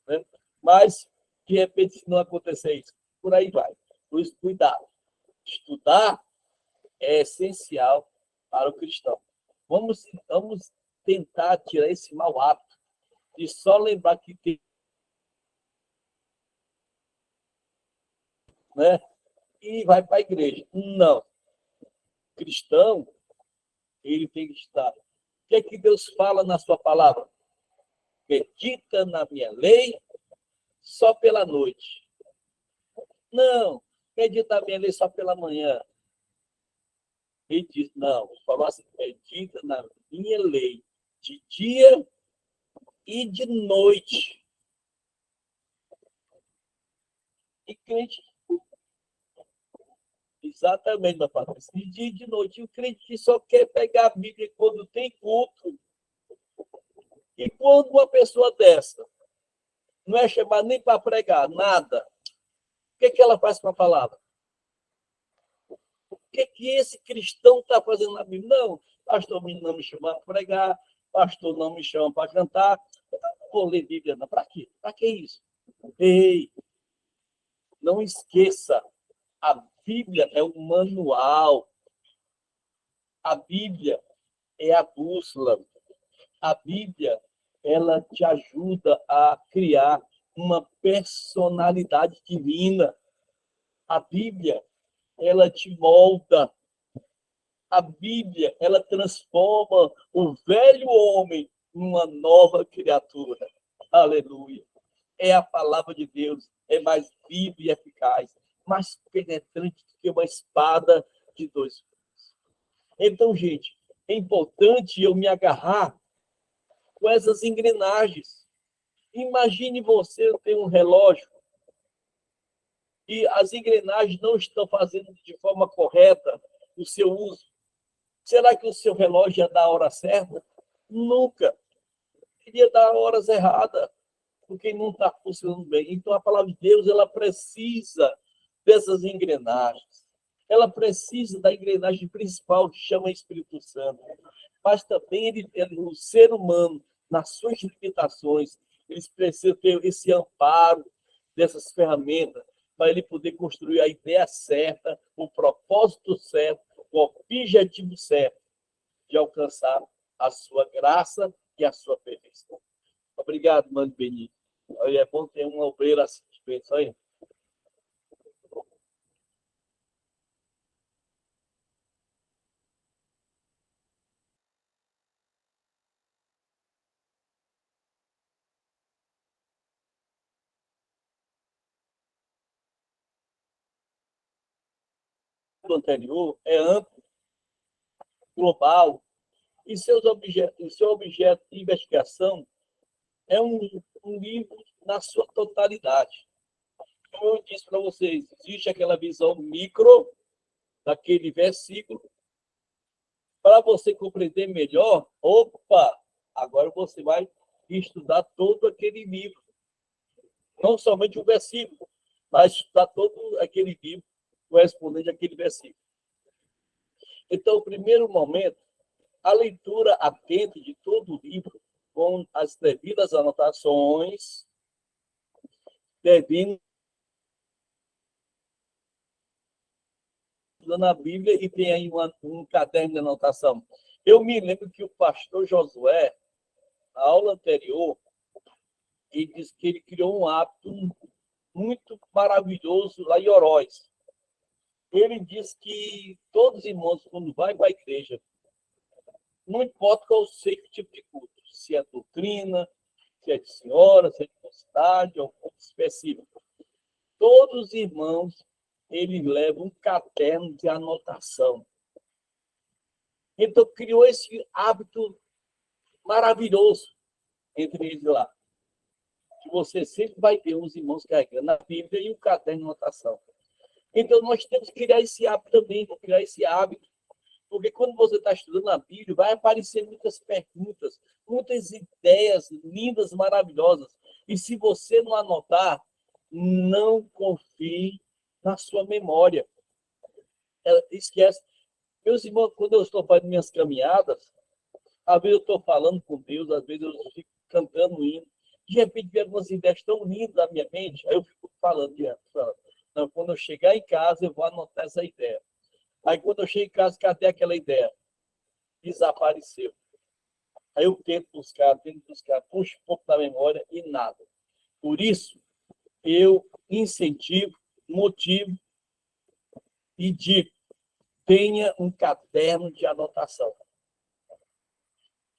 Speaker 1: Né? Mas, de repente, se não acontecer isso, por aí vai. Por isso, cuidado. Estudar é essencial para o cristão. Vamos tentar tirar esse mau hábito de só lembrar que tem, né? E vai para a igreja. Não. O cristão, ele tem que estar. O que é que Deus fala na sua palavra? Medita na minha lei só pela noite. Não, medita na minha lei só pela manhã. Ele diz, não, falou assim, medita na minha lei de dia e de noite. E crente, exatamente, meu Patrícia, de dia e de noite. E o crente que só quer pegar a Bíblia quando tem culto. E quando uma pessoa dessa não é chamada nem para pregar, nada, o que ela faz com a palavra? O que esse cristão está fazendo na Bíblia? Não, pastor não me chama para pregar, pastor não me chama para cantar, eu não vou ler Bíblia, não. Para quê? Para que isso? Ei, não esqueça, a Bíblia é um manual, a Bíblia é a bússola, a Bíblia ela te ajuda a criar uma personalidade divina. A Bíblia ela te molda. A Bíblia ela transforma o velho homem numa nova criatura. Aleluia. É a palavra de Deus, é mais viva e eficaz, mais penetrante do que uma espada de dois gumes. Então, gente, é importante eu me agarrar com essas engrenagens. Imagine você ter um relógio e as engrenagens não estão fazendo de forma correta o seu uso. Será que o seu relógio ia dar a hora certa? Nunca. Iria dar horas erradas, porque não está funcionando bem. Então, a palavra de Deus ela precisa dessas engrenagens. Ela precisa da engrenagem principal, que chama Espírito Santo. Mas também o ser humano, nas suas limitações, eles precisam ter esse amparo dessas ferramentas para ele poder construir a ideia certa, o propósito certo, o objetivo certo de alcançar a sua graça e a sua perfeição. Obrigado, mano Benito. É bom ter uma obreira assim de bênção aí. O anterior é amplo, global, e seu objeto de investigação é um livro na sua totalidade. Como eu disse para vocês, existe aquela visão micro daquele versículo. Para você compreender melhor, agora você vai estudar todo aquele livro. Não somente o versículo, mas estudar todo aquele livro correspondente àquele versículo. Então, o primeiro momento, a leitura atenta de todo o livro, com as devidas anotações, devendo na Bíblia e tem aí um caderno de anotação. Eu me lembro que o pastor Josué, na aula anterior, ele disse que ele criou um hábito muito maravilhoso lá em Oroz. Ele diz que todos os irmãos, quando vai para a igreja, não importa qual seja o tipo de culto, se é doutrina, se é de senhora, se é de mocidade, ou culto específico. Todos os irmãos, eles levam um caderno de anotação. Então, criou esse hábito maravilhoso entre eles lá, que você sempre vai ver os irmãos carregando a Bíblia e o caderno de anotação. Então, nós temos que criar esse hábito também, criar esse hábito, porque quando você está estudando a Bíblia, vai aparecer muitas perguntas, muitas ideias lindas, maravilhosas. E se você não anotar, não confie na sua memória. Esquece. Meus irmãos, quando eu estou fazendo minhas caminhadas, às vezes eu estou falando com Deus, às vezes eu fico cantando um hino. De repente, vem algumas ideias tão lindas na minha mente, aí eu fico falando diante. Então, quando eu chegar em casa, eu vou anotar essa ideia. Aí, quando eu chego em casa, cadê aquela ideia? Desapareceu. Aí eu tento buscar, puxo um pouco da memória e nada. Por isso, eu incentivo, motivo e digo, tenha um caderno de anotação.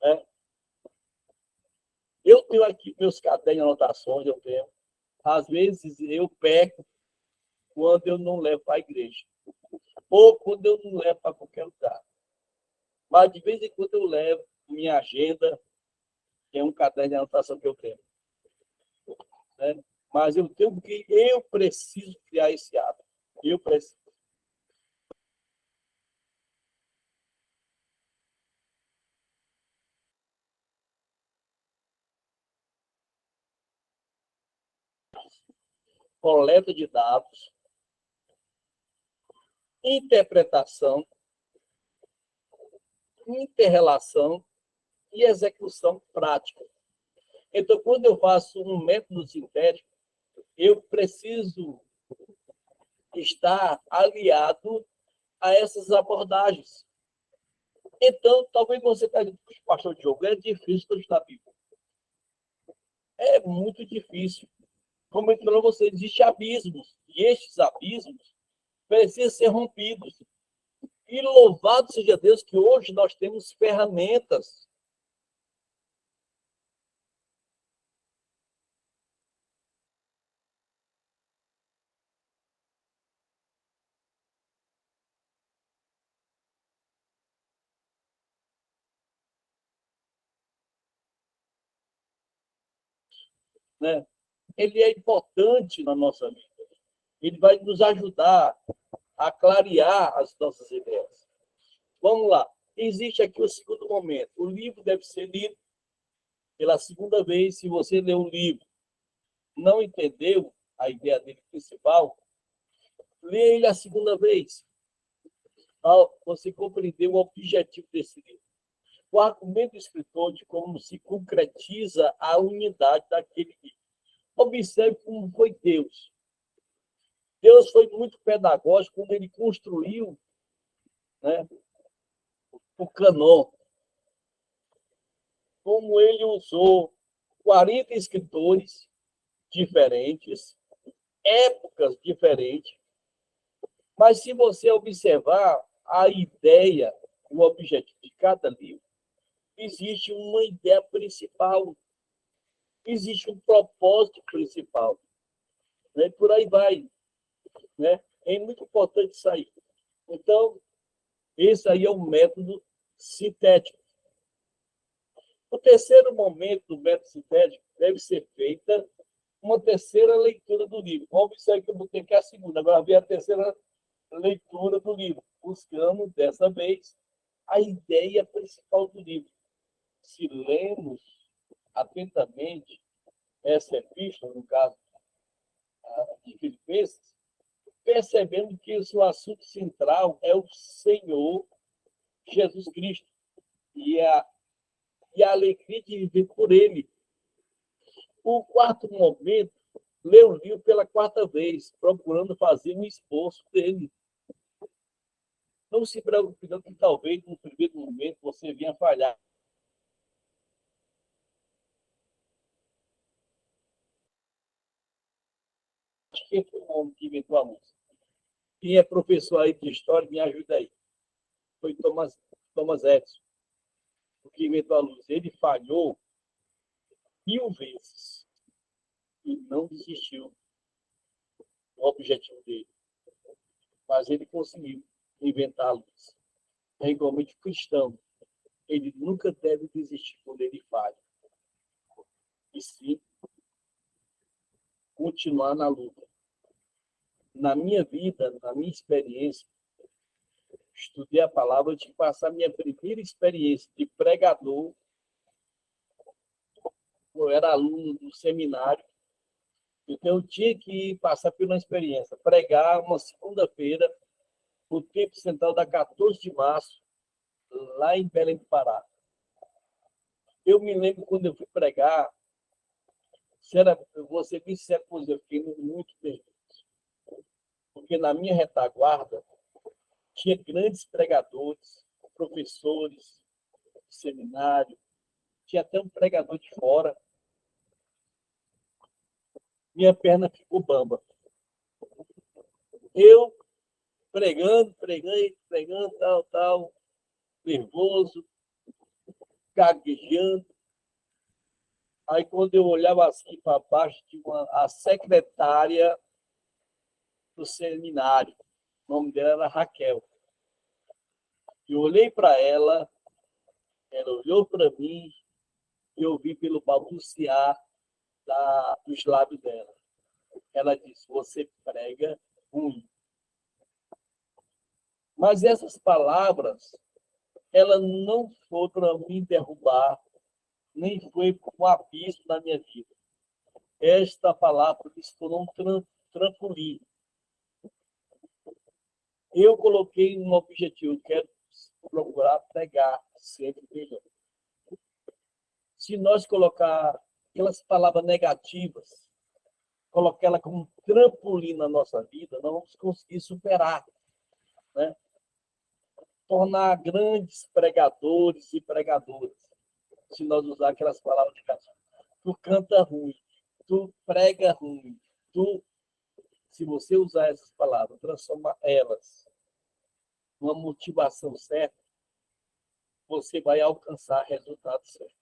Speaker 1: Né? Eu tenho aqui meus cadernos de anotações, eu tenho. Às vezes eu peco quando eu não levo para a igreja. Ou quando eu não levo para qualquer lugar. Mas de vez em quando eu levo minha agenda, que é um caderno de anotação que eu tenho. Né? Mas eu preciso criar esse hábito. Eu preciso. Coleta de dados, interpretação, interrelação e execução prática. Então, quando eu faço um método sintético, eu preciso estar aliado a essas abordagens. Então, talvez você está dizendo, pastor Diogo, é difícil estudar a Bíblia. É muito difícil. Como eu falei você, existem abismos. E estes abismos precisam ser rompidos. E louvado seja Deus que hoje nós temos ferramentas. Né? Ele é importante na nossa vida. Ele vai nos ajudar a clarear as nossas ideias. Vamos lá. Existe aqui o segundo momento. O livro deve ser lido pela segunda vez. Se você lê o livro, não entendeu a ideia dele principal, lê ele a segunda vez. Você compreendeu o objetivo desse livro. O argumento do escritor de como se concretiza a unidade daquele livro. Observe como foi Deus. Deus foi muito pedagógico quando ele construiu, né, o cânon. Como ele usou 40 escritores diferentes, épocas diferentes, mas se você observar a ideia, o objetivo de cada livro, existe uma ideia principal, existe um propósito principal, né? Por aí vai, né? É muito importante isso aí. Então, esse aí é o método sintético. O terceiro momento do método sintético deve ser feita uma terceira leitura do livro. Vamos observar que eu botei aqui a segunda, agora vem a terceira leitura do livro, buscando, dessa vez, a ideia principal do livro. Se lemos atentamente essa epístola, no caso de Filipenses, percebendo que o seu assunto central é o Senhor Jesus Cristo e a alegria de viver por Ele. O quarto momento, lê o livro pela quarta vez, procurando fazer um esforço dele. Não se preocupe, não, que talvez no primeiro momento você venha falhar. Quem foi o homem que inventou a luz? Quem é professor aí de história, me ajuda aí. Foi Thomas Edison, o que inventou a luz. Ele falhou 1000 vezes e não desistiu do objetivo dele. Mas ele conseguiu inventar a luz. é igualmente cristão. Ele nunca deve desistir quando ele falha. E sim, continuar na luta. Na minha vida, na minha experiência, estudei a palavra de passar minha primeira experiência de pregador. Eu era aluno do seminário, então eu tinha que passar por uma experiência, pregar uma segunda-feira, no Templo Central da 14 de março, lá em Belém do Pará. Eu me lembro quando eu fui pregar, vou ser bem sincero, eu fiquei muito perdido. Porque na minha retaguarda tinha grandes pregadores, professores de seminário, tinha até um pregador de fora. Minha perna ficou bamba. Eu pregando, tal, nervoso, gaguejando. Aí, quando eu olhava assim para baixo, tinha a secretária do seminário. O nome dela era Raquel. Eu olhei para ela olhou para mim e eu vi pelo balbuciar dos lábios dela. Ela disse, você prega ruim. Mas essas palavras, ela não foi para me derrubar, nem foi um abismo na minha vida. Esta palavra se tornou um trampolim. Eu coloquei um objetivo, quero procurar pregar sempre melhor. Se nós colocar aquelas palavras negativas, colocar ela como um trampolim na nossa vida, nós vamos conseguir superar, né? Tornar grandes pregadores e pregadoras, se nós usar aquelas palavras negativas. Tu canta ruim, tu prega ruim, se você usar essas palavras, transformar elas numa motivação certa, você vai alcançar resultados certos.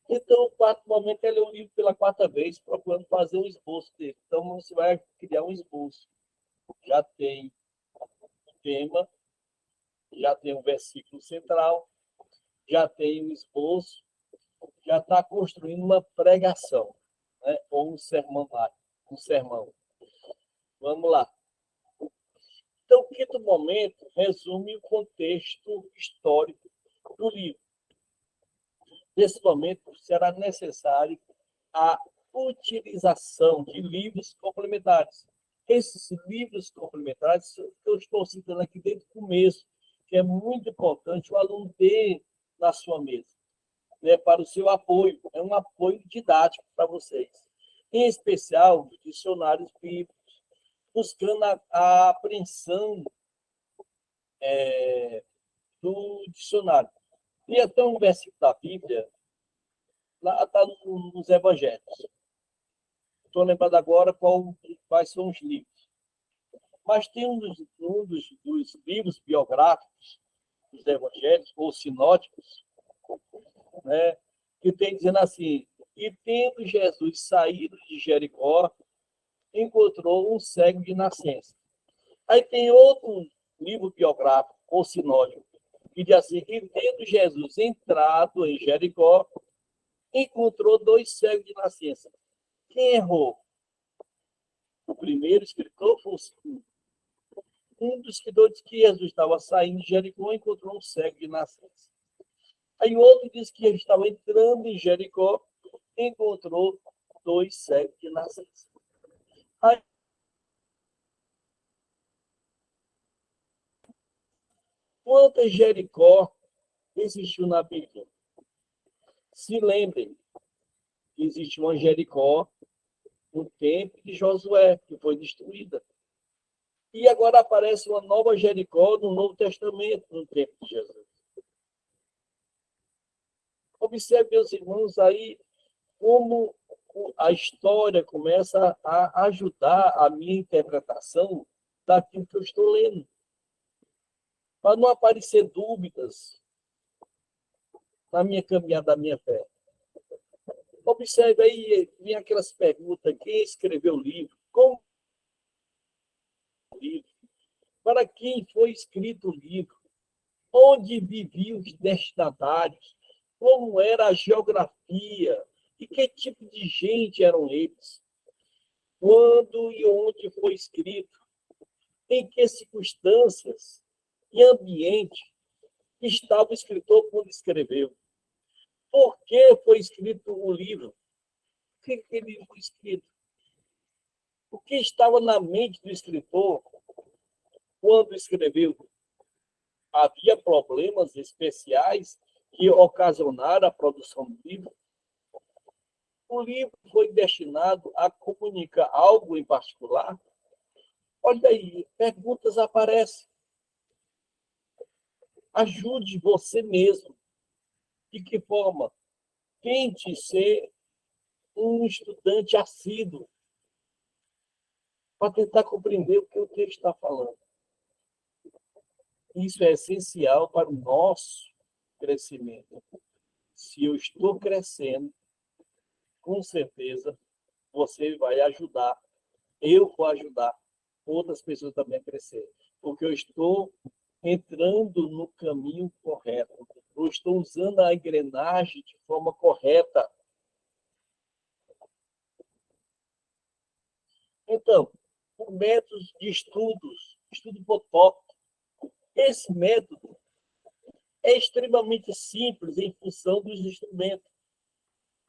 Speaker 1: Então, o quarto momento é ler o livro pela quarta vez, procurando fazer um esboço dele. Então, você vai criar um esboço. Já tem o tema, já tem o versículo central, já tem o esboço, já está construindo uma pregação, né? Ou um sermão. Vamos lá. Então, o quinto momento resume o contexto histórico do livro. Nesse momento, será necessário a utilização de livros complementares. Esses livros complementares, eu estou citando aqui desde o começo, que é muito importante o aluno ter na sua mesa, né, para o seu apoio. É um apoio didático para vocês. Em especial, os dicionários bíblicos, buscando a apreensão do dicionário. E até um versículo da Bíblia, lá está nos Evangelhos. Estou lembrando agora quais são os livros. Mas tem um dos livros biográficos dos Evangelhos, ou sinóticos, né, que tem dizendo assim, e tendo Jesus saído de Jericó, encontrou um cego de nascença. Aí tem outro livro biográfico, ou sinótico, que diz assim, e tendo Jesus entrado em Jericó, encontrou 2 cegos de nascença. Quem errou? O primeiro escritor foi o segundo. Um dos escritores que Jesus estava saindo de Jericó encontrou um cego de nascença. Aí o outro diz que ele estava entrando em Jericó encontrou 2 cegos de nascença. Aí, quantas Jericó existiu na Bíblia? Se lembrem que existe uma Jericó no tempo de Josué, que foi destruída. E agora aparece uma nova Jericó no Novo Testamento, no tempo de Jesus. Observe, meus irmãos, aí como a história começa a ajudar a minha interpretação daquilo que eu estou lendo. Para não aparecer dúvidas na minha caminhada, da minha fé. Observe aí, vem aquelas perguntas, quem escreveu o livro, como o livro, para quem foi escrito o livro, onde viviam os destinatários, como era a geografia e que tipo de gente eram eles, quando e onde foi escrito, em que circunstâncias e ambiente estava o escritor quando escreveu, por que foi escrito o livro, por que aquele livro foi escrito, o que estava na mente do escritor quando escreveu. Havia problemas especiais que ocasionaram a produção do livro. O livro foi destinado a comunicar algo em particular. Olha aí, perguntas aparecem. Ajude você mesmo. De que forma? Tente ser um estudante assíduo para tentar compreender o que o texto está falando. Isso é essencial para o nosso crescimento. Se eu estou crescendo, com certeza você vai ajudar, eu vou ajudar outras pessoas também a crescer, porque eu estou entrando no caminho correto, eu estou usando a engrenagem de forma correta. Então, o método de estudo por tópico, esse método é extremamente simples em função dos instrumentos.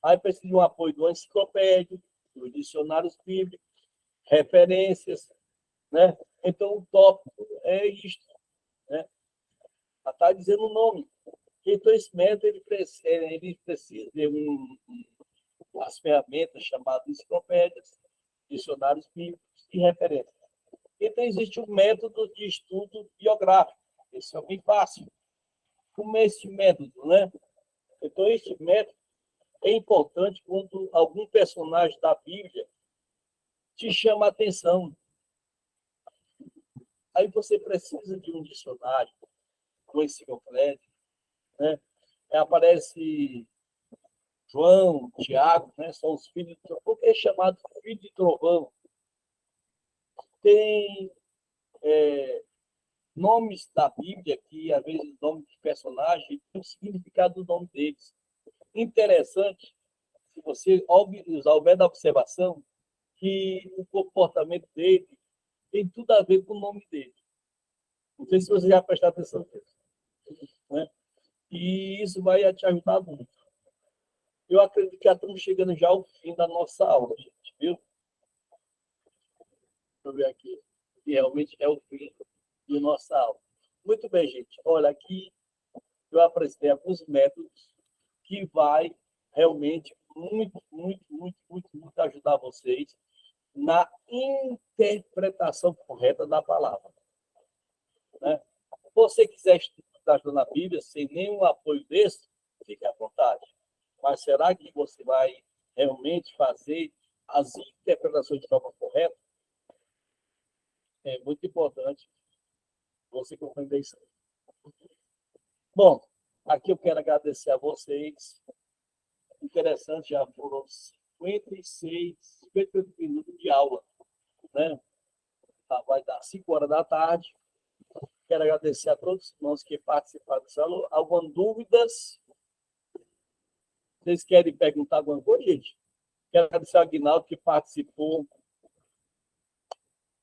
Speaker 1: Aí precisa de um apoio do enciclopédia, dos dicionários bíblicos, referências, né? Então, o tópico é isto, né? Está dizendo o nome. Então, esse método ele precisa de as ferramentas chamadas enciclopédias, dicionários bíblicos e referências. Então, existe um método de estudo biográfico. Esse é bem fácil. Como é esse método, né? Então, esse método é importante quando algum personagem da Bíblia te chama a atenção. Aí você precisa de um dicionário, um enciclopédia, né? Aí aparece João, Tiago, né? São os filhos de Trovão. Por que é chamado filho de Trovão? Tem nomes da Bíblia que, às vezes, nome de personagem, tem o significado do nome deles. Interessante, se você usar o método da observação, que o comportamento dele tem tudo a ver com o nome dele. Não sei se você já prestou atenção nisso, né? E isso vai te ajudar muito. Eu acredito que já estamos chegando já ao fim da nossa aula, gente, viu? Deixa eu ver aqui. E realmente é o fim da nossa aula. Muito bem, gente. Olha, aqui eu apresentei alguns métodos que vai realmente muito ajudar vocês na interpretação correta da palavra, né? Se você quiser estudar na Bíblia sem nenhum apoio desse, fique à vontade. Mas será que você vai realmente fazer as interpretações de forma correta? É muito importante você compreender isso. Bom, aqui eu quero agradecer a vocês. Interessante, já foram 58 minutos de aula, né? Vai dar 5 horas da tarde. Quero agradecer a todos os irmãos que participaram dessa aula. Algumas dúvidas? Vocês querem perguntar alguma coisa, gente? Quero agradecer ao Aguinaldo que participou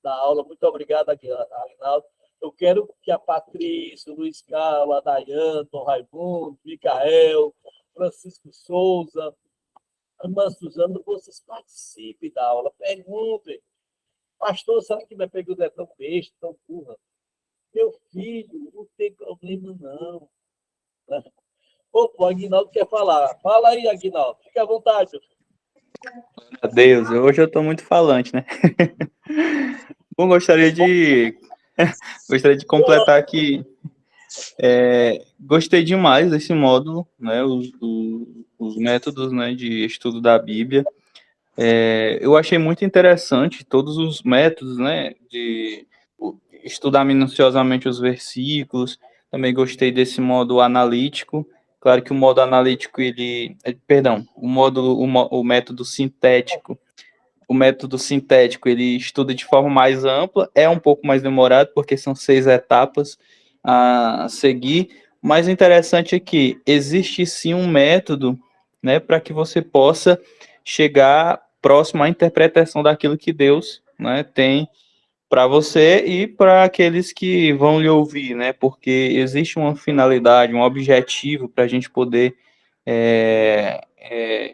Speaker 1: da aula. Muito obrigado, Aguinaldo. Eu quero que a Patrícia, o Luiz Carlos, a Dayane, o Raimundo, Micael, Francisco Souza, a irmã Suzana, vocês participem da aula, perguntem. Pastor, será que minha pergunta é tão besta, tão burra? Meu filho, não tem problema, não. Opa, o Aguinaldo quer falar. Fala aí, Aguinaldo. Fica à vontade.
Speaker 2: Deus, hoje eu estou muito falante, né? Bom, gostaria de completar aqui. Gostei demais desse módulo, né? Os métodos, né, de estudo da Bíblia. Eu achei muito interessante todos os métodos, né? De estudar minuciosamente os versículos. Também gostei desse modo analítico. Claro que o modo analítico, o método sintético. O método sintético, ele estuda de forma mais ampla, é um pouco mais demorado, porque são 6 etapas, a seguir, mas o interessante é que existe sim um método, né, para que você possa chegar próximo à interpretação daquilo que Deus, né, tem para você e para aqueles que vão lhe ouvir, né, porque existe uma finalidade, um objetivo para a gente poder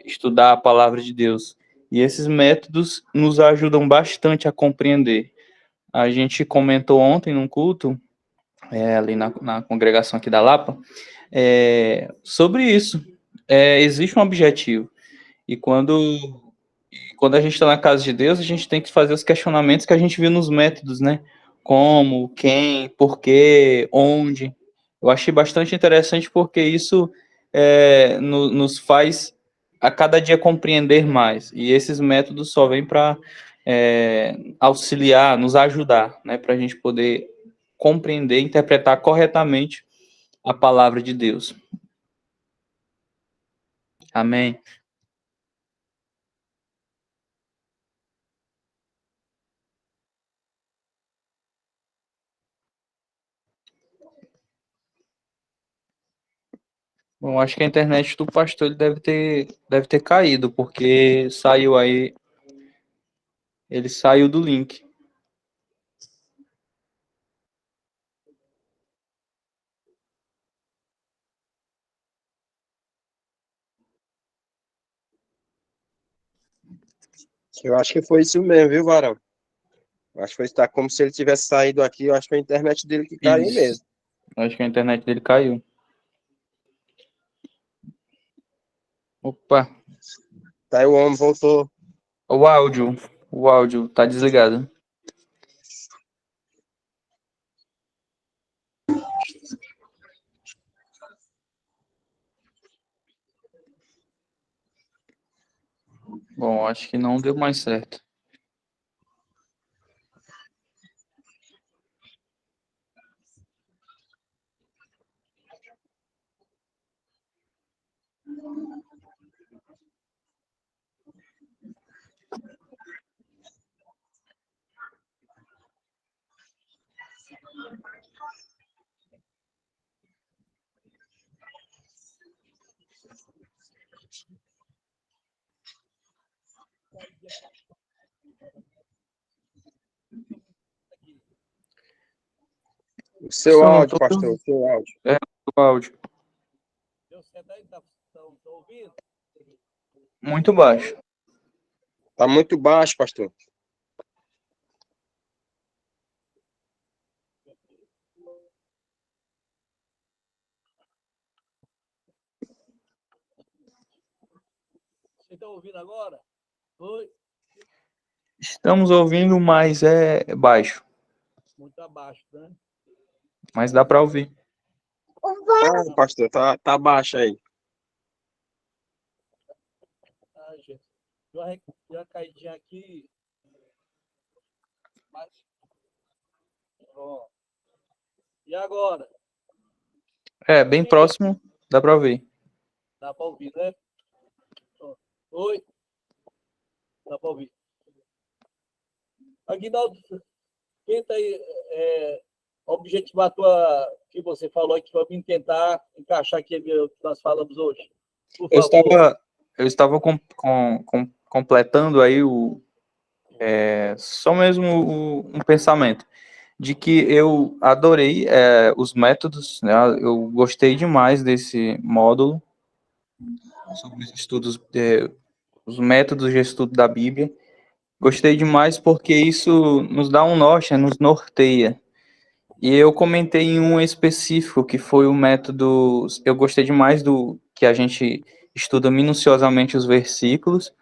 Speaker 2: estudar a palavra de Deus. E esses métodos nos ajudam bastante a compreender. A gente comentou ontem num culto, ali na congregação aqui da Lapa, sobre isso. Existe um objetivo. E quando a gente está na casa de Deus, a gente tem que fazer os questionamentos que a gente viu nos métodos, né? Como, quem, por quê, onde. Eu achei bastante interessante porque isso nos faz a cada dia compreender mais. E esses métodos só vêm para auxiliar, nos ajudar, né? Para a gente poder compreender, interpretar corretamente a palavra de Deus. Amém. Bom, acho que a internet do pastor ele deve ter caído, porque saiu aí, ele saiu do link.
Speaker 3: Eu acho que foi isso mesmo, viu, Varão? Eu acho que foi tá como se ele tivesse saído aqui. Eu acho que foi a internet dele que caiu
Speaker 2: Isso.
Speaker 3: mesmo.
Speaker 2: Acho que a internet dele caiu. Opa,
Speaker 3: Tá aí o homem voltou.
Speaker 2: o áudio tá desligado. Bom, acho que não deu mais certo.
Speaker 3: O seu
Speaker 2: Só não
Speaker 3: áudio,
Speaker 2: tô
Speaker 3: pastor, o seu áudio.
Speaker 2: o áudio.
Speaker 1: Deu certo aí? Tá ouvindo?
Speaker 2: Muito baixo.
Speaker 3: Tá muito baixo, pastor.
Speaker 1: Vocês estão ouvindo agora? Oi?
Speaker 2: Estamos ouvindo, mas é baixo.
Speaker 1: Muito abaixo, né?
Speaker 2: Mas dá para ouvir.
Speaker 3: Ah, pastor, tá baixo aí.
Speaker 1: Ah, gente. Deu uma caidinha aqui. Mas... Pronto. E agora?
Speaker 2: Bem próximo, dá para ouvir.
Speaker 1: Dá para ouvir, né? Pronto. Oi? Dá para ouvir. Aguinaldo, tenta aí objetivar que você falou aqui para mim tentar encaixar aqui o que nós falamos hoje. Por favor.
Speaker 2: Eu estava completando aí só mesmo um pensamento de que eu adorei os métodos, né? Eu gostei demais desse módulo sobre os estudos, os métodos de estudo da Bíblia. Gostei demais porque isso nos dá um norte, né? Nos norteia. E eu comentei em um específico que foi o método. Eu gostei demais do que a gente estuda minuciosamente os versículos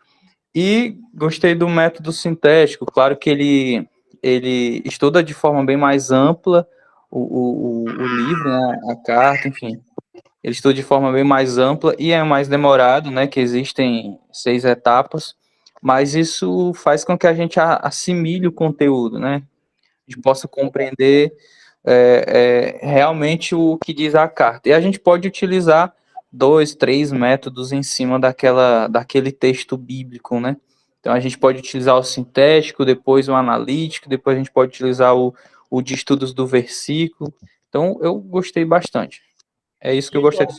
Speaker 2: e gostei do método sintético. Claro que ele estuda de forma bem mais ampla o livro, né, a carta, enfim. Ele estuda de forma bem mais ampla e é mais demorado, né? Que existem 6 etapas, mas isso faz com que a gente assimile o conteúdo, né? A gente possa compreender realmente o que diz a carta. E a gente pode utilizar 2, 3 métodos em cima daquele texto bíblico, né? Então a gente pode utilizar o sintético, depois o analítico, depois a gente pode utilizar o de estudos do versículo. Então, eu gostei bastante. É isso que eu gostaria de...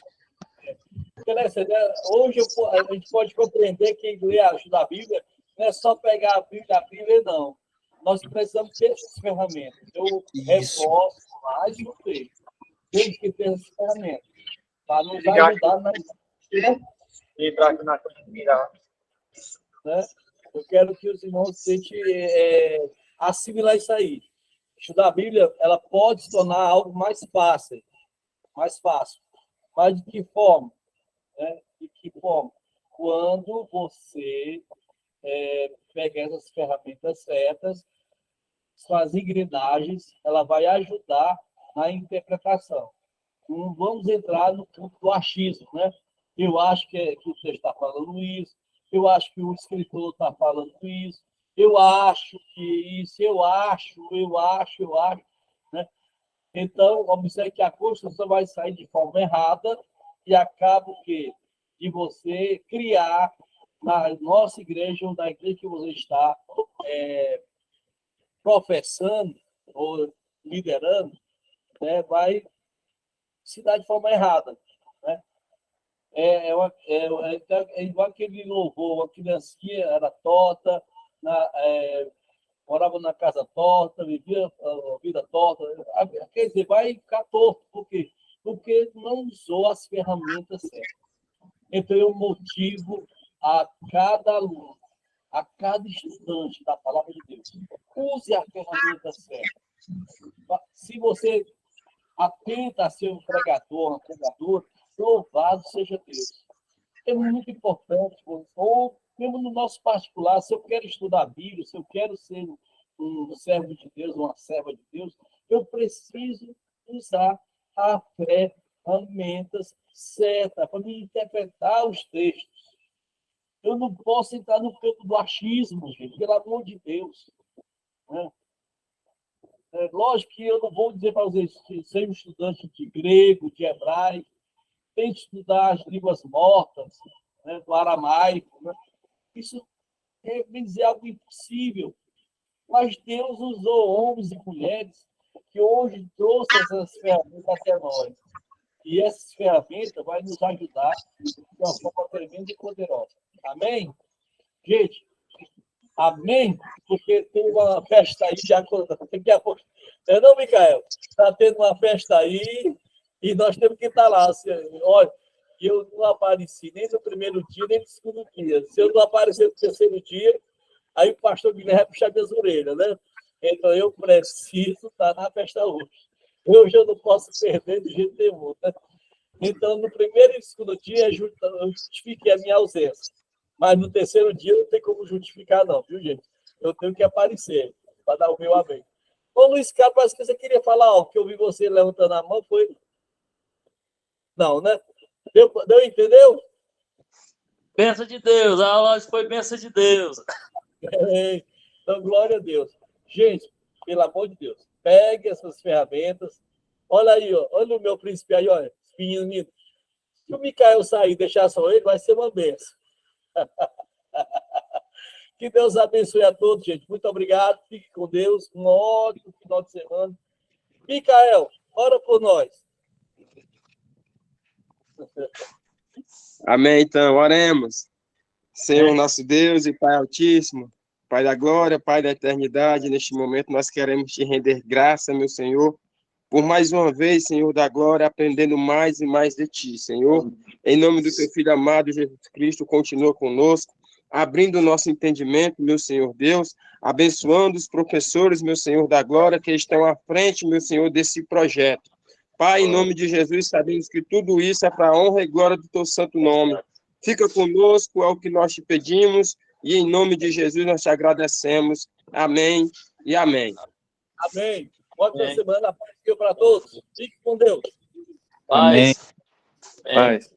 Speaker 1: Hoje a gente pode compreender que ler a Bíblia não é só pegar a Bíblia, não. Nós precisamos ter essas ferramentas. Eu reforço mais uma vez. Temos que ter essas ferramentas para nos ajudar na...
Speaker 4: Entrar aqui na comunidade.
Speaker 1: Né? Eu quero que os irmãos tentem assimilar isso aí. Estudar a Bíblia, ela pode se tornar algo mais fácil. Mais fácil. Mas de que forma? Né? De que forma? Quando você pegar essas ferramentas certas, suas engrenagens, ela vai ajudar na interpretação. Não vamos entrar no campo do achismo, né? Eu acho que o texto está falando isso, eu acho que o escritor está falando isso, eu acho que isso, eu acho, né? Então, observe que a construção vai sair de forma errada e acaba o quê? De você criar na nossa igreja, ou na igreja que você está professando ou liderando, né, vai se dar de forma errada. Né? É igual aquele louvor, uma criancinha era torta, morava na casa torta, vivia a vida torta. Quer dizer, vai ficar torto. Por quê? Porque não usou as ferramentas certas. Então, eu motivo a cada aluno, a cada estudante da palavra de Deus. Use a ferramenta certa. Se você atenta a ser um pregador, uma pregadora, louvado seja Deus. É muito importante, ou mesmo no nosso particular, se eu quero estudar a Bíblia, se eu quero ser um servo de Deus, uma serva de Deus, eu preciso usar a ferramentas certas para me interpretar os textos. Eu não posso entrar no campo do achismo, gente, pelo amor de Deus. Né? Lógico que eu não vou dizer para vocês que ser um estudante de grego, de hebraico, tem que estudar as línguas mortas, né, do aramaico. Né? Isso é dizer algo impossível. Mas Deus usou homens e mulheres que hoje trouxe essas ferramentas até nós. E essas ferramentas vão nos ajudar de uma forma tremenda e poderosa. Amém? Gente, amém? Porque tem uma festa aí, já daqui a pouco. Não, Micael? Está tendo uma festa aí e nós temos que estar lá. Olha, eu não apareci nem no primeiro dia, nem no segundo dia. Se eu não aparecer no terceiro dia, aí o pastor Guilherme vai puxar minhas orelhas, né? Então eu preciso estar na festa hoje. Hoje eu não posso perder de jeito nenhum. Né? Então, no primeiro e segundo dia, eu justifiquei a minha ausência. Mas no terceiro dia não tem como justificar, não, viu, gente? Eu tenho que aparecer para dar o meu amém. Ô, Luiz Carlos, parece que você queria falar algo, que eu vi você levantando a mão, foi? Não, né? Deu, entendeu?
Speaker 4: Bênção de Deus, a aula foi bênção de Deus.
Speaker 1: Então, glória a Deus. Gente, pelo amor de Deus, pegue essas ferramentas. Olha aí, ó, olha o meu príncipe aí, olha. Menino. Se o Micael sair e deixar só ele, vai ser uma bênção. Que Deus abençoe a todos, gente. Muito obrigado. Fique com Deus. Um ótimo final de semana. Micael, ora por nós.
Speaker 3: Amém, então, oremos. Senhor nosso Deus e Pai Altíssimo, Pai da glória, Pai da eternidade, neste momento nós queremos te render graça, meu Senhor, por mais uma vez, Senhor da glória, aprendendo mais e mais de ti, Senhor. Em nome do teu Filho amado, Jesus Cristo, continua conosco, abrindo o nosso entendimento, meu Senhor Deus, abençoando os professores, meu Senhor da glória, que estão à frente, meu Senhor, desse projeto. Pai, em nome de Jesus, sabemos que tudo isso é para a honra e glória do teu santo nome. Fica conosco, é o que nós te pedimos, e em nome de Jesus nós te agradecemos. Amém e amém.
Speaker 1: Amém. Ótima semana, paz para todos. Fique com Deus.
Speaker 2: Amém.
Speaker 4: Paz.
Speaker 2: Paz.